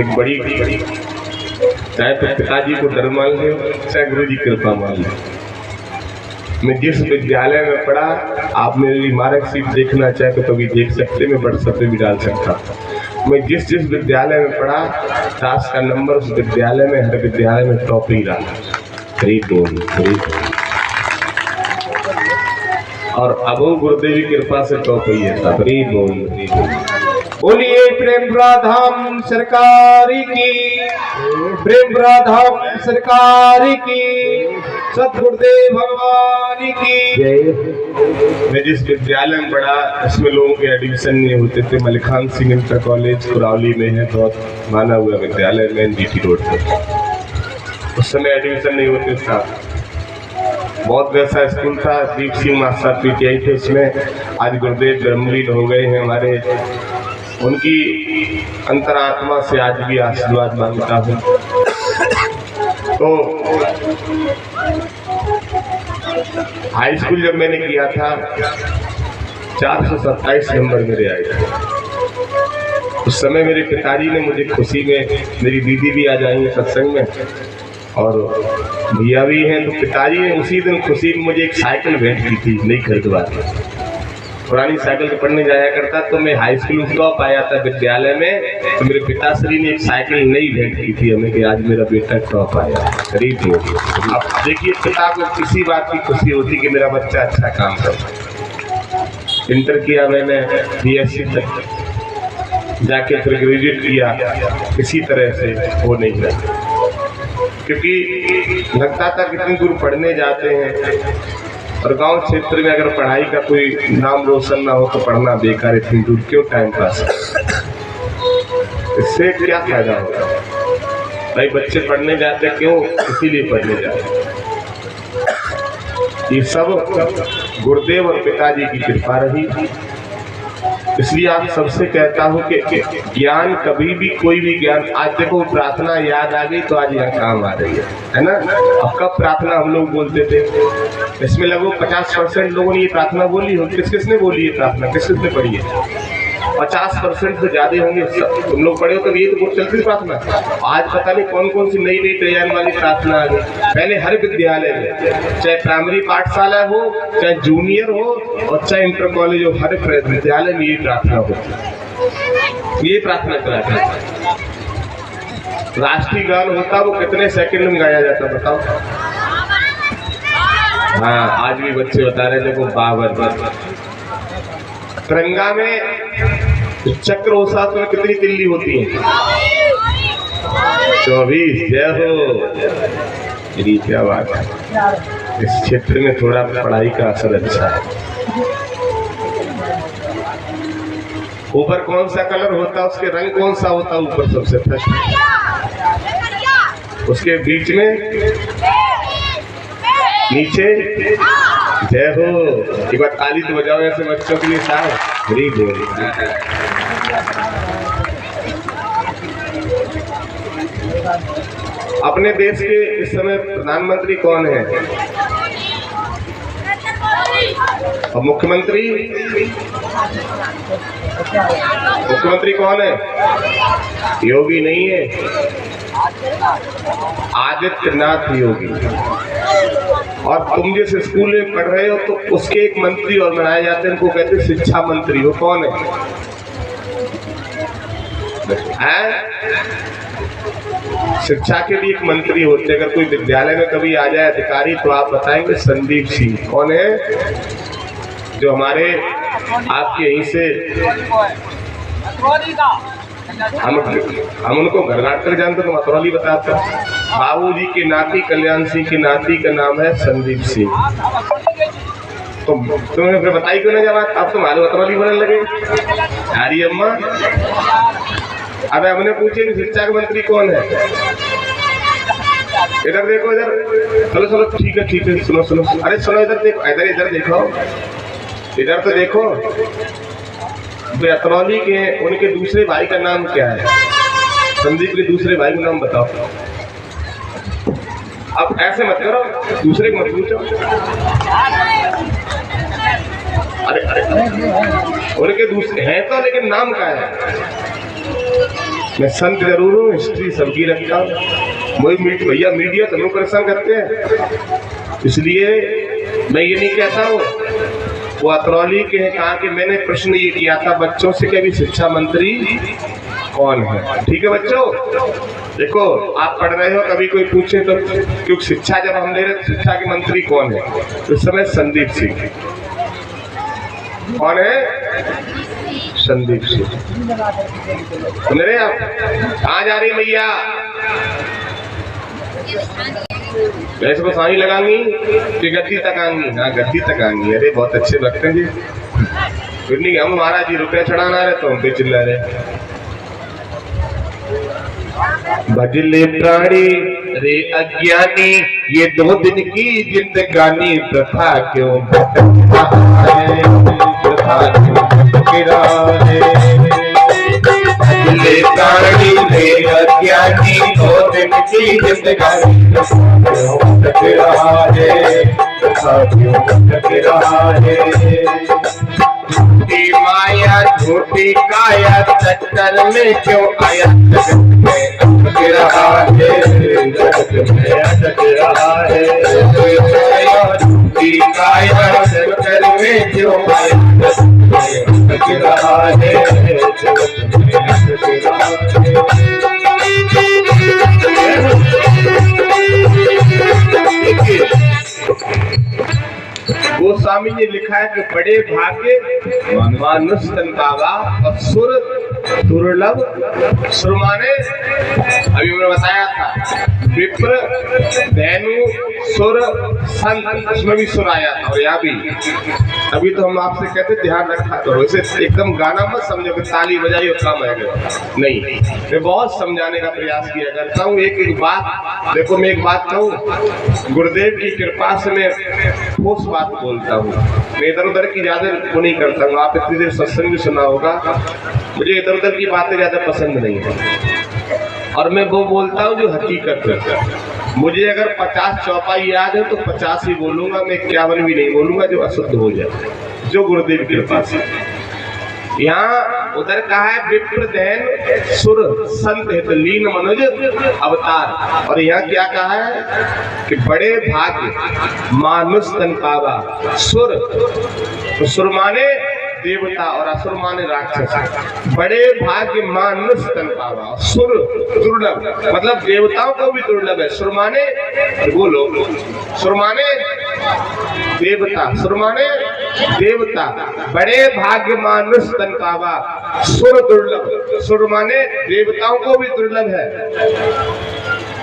एक बड़ी चाहे तो पिताजी को डर मान लो, चाहे गुरु जी कृपा मान लो। मैं जिस विद्यालय में पढ़ा, आप मेरी मार्कशीट देखना चाहे तो कभी देख सकते, मैं व्हाट्सएप पे भी डाल सकता। मैं जिस विद्यालय में पढ़ा, 10 का नंबर उस विद्यालय में, हर विद्यालय में टॉप ही रहा। गरीब बोल। और अब गुरुदेव की कृपा से टॉप ही है। गरीब बोल। बोलिए प्रेम राधाम सरकारी की, प्रेम राधाम सरकारी की, सतगुरुदेव भगवान की जय। मैं जिस विद्यालय में पढ़ा उसमें लोगों के एडमिशन नहीं होते थे। मलिखान सिंह इंटर कॉलेज कुरावली में है, बहुत माना हुआ विद्यालय, मेन जीटी रोड पर। उस समय एडमिशन नहीं होते था, बहुत वैसा स्कूल था। दीप सिंह मास्टर पीटीआई थे उसमें। आज गुरुदेव ब्रह्मलीन हो गए हैं हमारे, उनकी अंतरात्मा से आज भी आशीर्वाद मांगता हूँ। तो हाई स्कूल जब मैंने किया था, 427 नंबर मेरे आए थे। उस समय मेरे पिताजी ने मुझे खुशी में, मेरी दीदी भी आ जाएंगे सत्संग में और भैया भी हैं, तो पिताजी ने उसी दिन खुशी में मुझे एक साइकिल भेंट की थी, नई खरीदवा के। पुरानी साइकिल से पढ़ने जाया करता, तो मैं हाई स्कूल में टॉप आया था विद्यालय में, तो मेरे पिताश्री ने एक साइकिल नई भेंट की थी हमें कि आज मेरा बेटा टॉप आया। गरीब होगी। अब देखिए, पिता को किसी बात की खुशी होती कि मेरा बच्चा अच्छा काम कर। इंटर किया मैंने, बीएससी तक जाके फिर ग्रेजुएट किया, किसी तरह से वो नहीं रहा, क्योंकि लगता था कितनी दूर पढ़ने जाते हैं, और गांव क्षेत्र में अगर पढ़ाई का कोई नाम रोशन ना हो तो पढ़ना बेकार, इतनी दूर क्यों टाइम पास, इससे क्या फायदा होगा। भाई बच्चे पढ़ने जाते क्यों, इसीलिए पढ़ने जाते। ये सब गुरुदेव और पिताजी की कृपा रही। इसलिए आप सबसे कहता हूँ कि ज्ञान कभी भी, कोई भी ज्ञान, आज देखो प्रार्थना याद आ गई तो आज यहाँ काम आ रही है ना। अब कब प्रार्थना हम लोग बोलते थे, इसमें लगभग 50% लोगों ने ये प्रार्थना बोली हो। किसने बोली ये प्रार्थना, किसने पढ़ी है? 50% से ज्यादा होंगे। तुम लोग पढ़े हो कभी, ये तो बहुत चलती प्रार्थना। आज पता नहीं कौन कौन सी नई नई डिजाइन वाली प्रार्थना आ गई। पहले हर विद्यालय में, चाहे प्राइमरी पाठशाला हो, चाहे जूनियर हो, और चाहे इंटर कॉलेज हो, हर विद्यालय में ये प्रार्थना होती, ये प्रार्थना कराते हैं। राष्ट्रीय गान होता, वो कितने सेकंड में गाया जाता बताओ? हाँ, आज भी बच्चे बता रहे थे वो बाबर। तिरंगा में चक्र हो, साथ में कितनी तिल्ली होती है? 24 जय हो। मेरी क्या बात है, इस क्षेत्र में थोड़ा पढ़ाई का असर अच्छा है। ऊपर कौन सा कलर होता है, उसके रंग कौन सा होता है ऊपर सबसे फर्स्ट, उसके बीच में, नीचे, जय हो। एक बार ताली तो बजाओ ऐसे बच्चों के लिए साहब। Very good. अपने देश के इस समय प्रधानमंत्री कौन है और मुख्यमंत्री कौन है? योगी नहीं है, आदित्यनाथ योगी। और तुम जिस स्कूल में पढ़ रहे हो तो उसके एक मंत्री और बनाए जाते हैं, उनको कहते हैं शिक्षा मंत्री। वो कौन है? शिक्षा के भी एक मंत्री होते हैं। अगर कोई विद्यालय में कभी आ जाए अधिकारी तो आप बताएंगे संदीप सिंह। कौन है? जो हमारे आपके यहीं से हम उनको घर घाट कर जानते तो मतरौली बताते। बाबूजी के नाती कल्याण सिंह के नाती का नाम है संदीप सिंह। तो तुम्हें फिर बताई क्यों नहीं जब अब तुम्हारे मतरौली बोलने लगे? अरे अम्मा, अब हमने पूछे कि शिक्षा के मंत्री कौन है? इधर देखो, इधर। चलो चलो ठीक है, सुनो सुनो। अरे सुनो, इधर देखो, इधर देखो, इधर तो देखो। अतरौली के उनके दूसरे भाई का नाम क्या है? संदीप के दूसरे भाई का नाम बताओ। अब ऐसे मत करो, दूसरे को मत पूछो। अरे उनके दूसरे हैं तो, लेकिन नाम क्या है? मैं संत जरूर हूँ, हिस्ट्री सबकी रखता हूँ। वही भैया मीडिया तो लोग परेशान करते हैं, इसलिए मैं ये नहीं कहता हूँ। वो अतरौली के हैं, कहा कि मैंने प्रश्न ये किया था बच्चों से कि अभी शिक्षा मंत्री कौन है। ठीक है बच्चों, देखो आप पढ़ रहे हो, कभी कोई पूछे तो, क्योंकि शिक्षा जब हम ले रहे, शिक्षा के मंत्री कौन है? तो इस समय संदीप सिंह। कौन है? संदीप सिंह। सुन रहे आप? कहाँ जा रही भैया? वैसे को साई लगाएंगी कि गद्दी तक आएंगी? हाँ, गद्दी तक आएंगी। अरे बहुत अच्छे लगते हैं जी। फिर नहीं हम महाराज जी रुपया चढ़ाना रहे तो हम पे चिल्ला रहे। भजले प्राणी रे अज्ञानी, ये 2 दिन की जिंदगानी, प्रथा क्यों भटकता है, प्रथा क्यों भटकता है। भजले प्राणी रे अज्ञानी, 2 दिन की जिंदगानी, क्यों भटक रहा है, प्रथा क्यों भटक रहा है। झूठी माया झूठी काया, चक्कर में क्यों आया, जगत में अटक रहा है, जगत में अटक रहा है। झूठी काया चक्कर में क्यों आया, जगत में अटक रहा है, जगत में अटक रहा है। गोस्वामी ने लिखा है कि बड़े भाग्य मानुष तन पावा और सुर दुर्लभ। सुर माने अभी मैंने बताया था, विप्र, धैनु, सुर, संत, उसमें भी सुर आया था। और यहाँ भी अभी तो हम आपसे कहते ध्यान रखा करो। इसे एकदम गाना मत समझो कि ताली बजाई और काम आएगा, नहीं। मैं बहुत समझाने का प्रयास किया करता हूँ। एक बात देखो, मैं एक बात कहूँ, गुरुदेव की कृपा से मैं ठोस बात बोलता हूँ। मैं इधर उधर की ज्यादा वो नहीं करता हूँ। आप इतनी देर सत्संग भी सुना होगा, मुझे इधर उधर की बातें ज्यादा पसंद नहीं है। और मैं वो बोलता हूँ जो हकीकत है। मुझे अगर 50 चौपाई याद है तो 50 ही बोलूंगा, मैं 51 भी नहीं बोलूंगा जो अशुद्ध हो जाए, जो गुरुदेव की कृपा से। यहाँ उधर कहा है विप्र दैन सुर संत हित लीन मनुज अवतार। और यहाँ क्या कहा है कि बड़े भाग्य मानुष तन पावा। सुर, तो सुर माने देवता और असुर माने राक्षस। बड़े भाग्य मानुष तन पावा, सुर दुर्लभ, मतलब देवताओं को भी दुर्लभ है। सुर माने बोलो, सुर माने देवता, सुर माने देवता। बड़े भाग्य मानुष तन पावा, सुर दुर्लभ। सुर माने देवताओं को भी दुर्लभ है।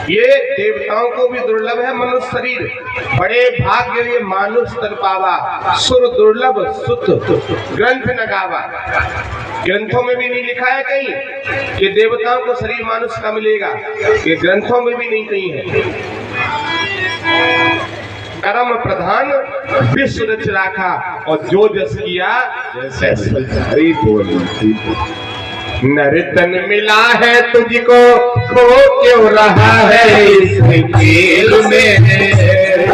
ये देवताओं को भी दुर्लभ है मनुष्य शरीर, बड़े भाग्य ये मानुष तन पावा, सुर दुर्लभ सुत ग्रंथ न गावा। ग्रंथों में भी नहीं लिखा है कहीं कि देवताओं को शरीर मानुष का मिलेगा, ये ग्रंथों में भी नहीं कहीं है। कर्म प्रधान विश्व रच राखा और जो जस किया जैसे हरि बोल। नर्तन मिला है तुझको खो क्यों रहा है इस खेल में,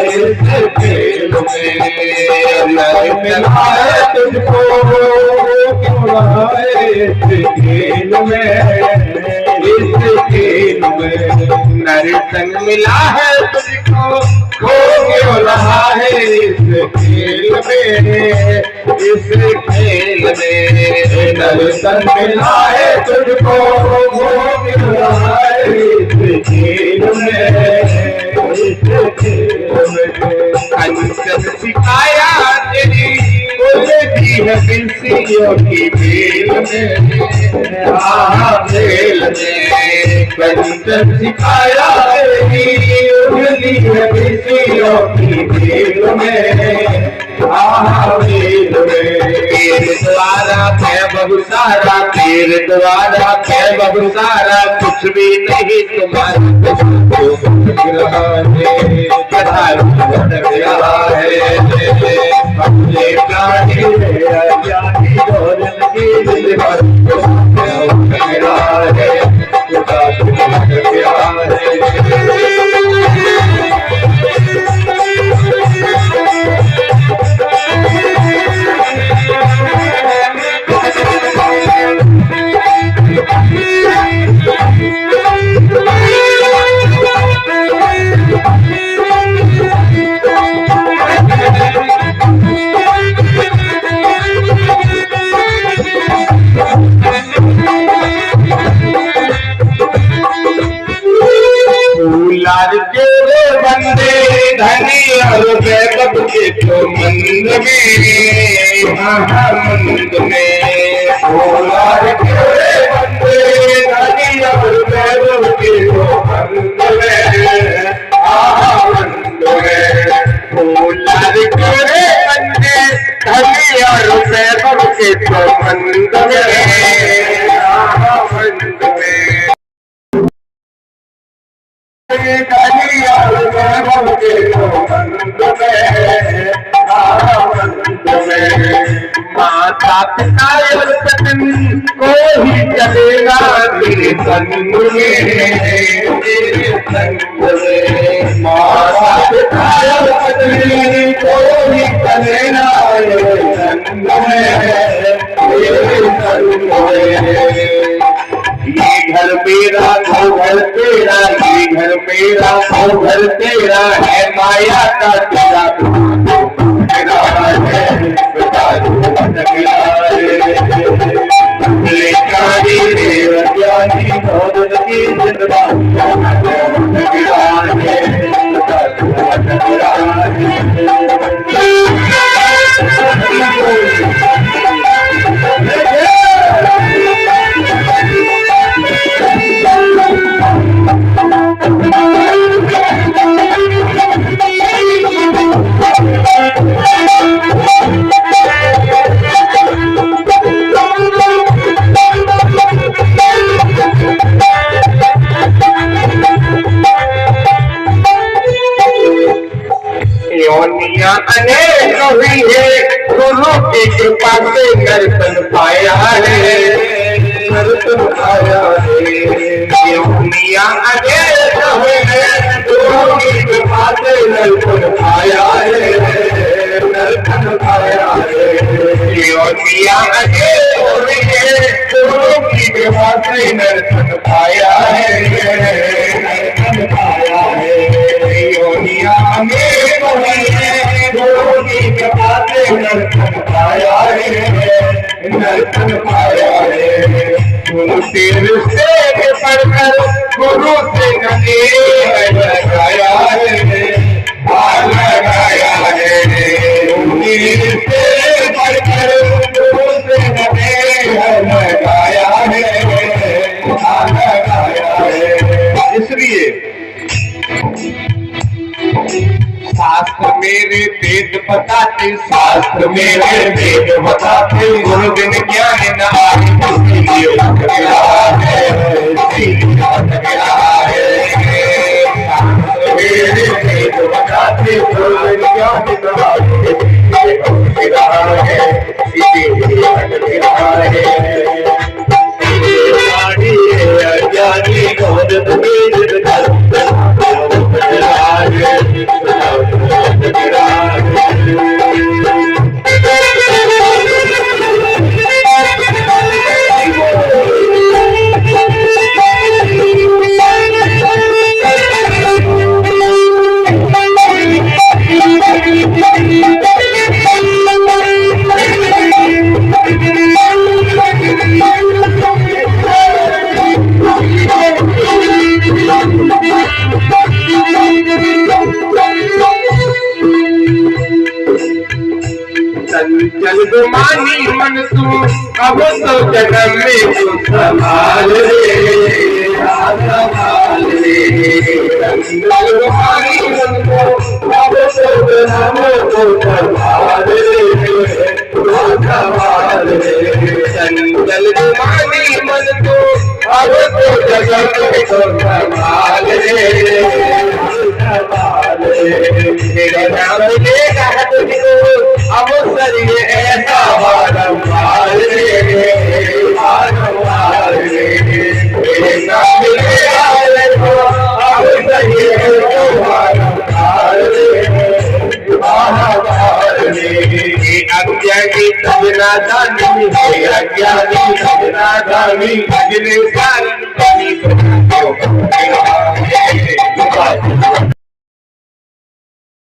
इस खेल में। नर्तन मिला है तुझको खो क्यों रहा है इस खेल में, इस खेल में। नर्तन मिला है तुझको खो क्यों रहा है इस खेल में, इस खेल में। नर्तन मिला है तुझको खो क्यों रहा है इस खेल में, इस खेल में। अंचल सिखाया तेरी उलझी है बिल्सियों की बेल में, खेल में। कंचन सिखाया तेरी उलझी है बिल्सियों की बेल में, खेल में। तेरे द्वारा है बहुत सारा, तेरे द्वारा है बहुत सारा, कुछ भी नहीं तुम्हारा अपने प्राणी ज्ञानी बंदे धनी और बैकअप के तो मंद में, मंद में। भोलार के बंदे धनी और बैकअप के तो मंद में, मंद में। भोलार के बंदे धनी और बैकअप के तो मंद में, मंद में। माता पिता को ही चलेगा तेरे संग में, तेरे संग में। माता पिता को ही चलेगा तेरे संग में, तेरे संग में। ये घर मेरा वो घर तेरा, ये घर मेरा वो घर तेरा है, माया का तेरा तेरा है, ज्ञानी की अनेक हुई है, गुरु की कृपा से नर्तन पाया है, नर्तन पाया है। दुनिया अनेक हुई है, गुरु की कृपा से नर्तन पाया है, नर्तन पाया है। दुनिया अनेक हुई है, गुरु की कृपा से नर्तन पाया है, नर्तन पाया है। दुनिया अनेक हुई है, गुरु की कृपा से नर्तन पाया है, नर्तन पाया है। गुरु से रिश्ते पढ़कर गुरु से गले लगाया है, लगाया है। रिश्ते पढ़कर गुरु से गले लगाया है, लगाया है। इसलिए मेरे वेद बताते, शास्त्र मेरे वेद बताते, गुरु बिन ज्ञान न आए, इसीलिए भटक रहा है, इसीलिए भटक रहा है। मेरे वेद बताते, गुरु बिन ज्ञान न आए, इसीलिए भटक रहा है, इसीलिए भटक रहा है। अज्ञानी कौन तुम्हें चल गुमानी मन तू अब तो जन्म में तू संभाल रे, संभाल रे। चल गुमानी मन तू अब तो जन्म में तू संभाल रे, संभाल रे। चल गुमानी मन तू अब तो जन्म में तू संभाल रे, संभाल रे। तेरा नाम लेगा तुझको अब सरिए ऐसा बारंबार रे, बारंबार रे। तेरे नाम लेगा अब सरिए ऐसा बारंबार रे, बारंबार रे। अज्ञानी सजना दानी, अज्ञानी सजना दानी, अजने कारण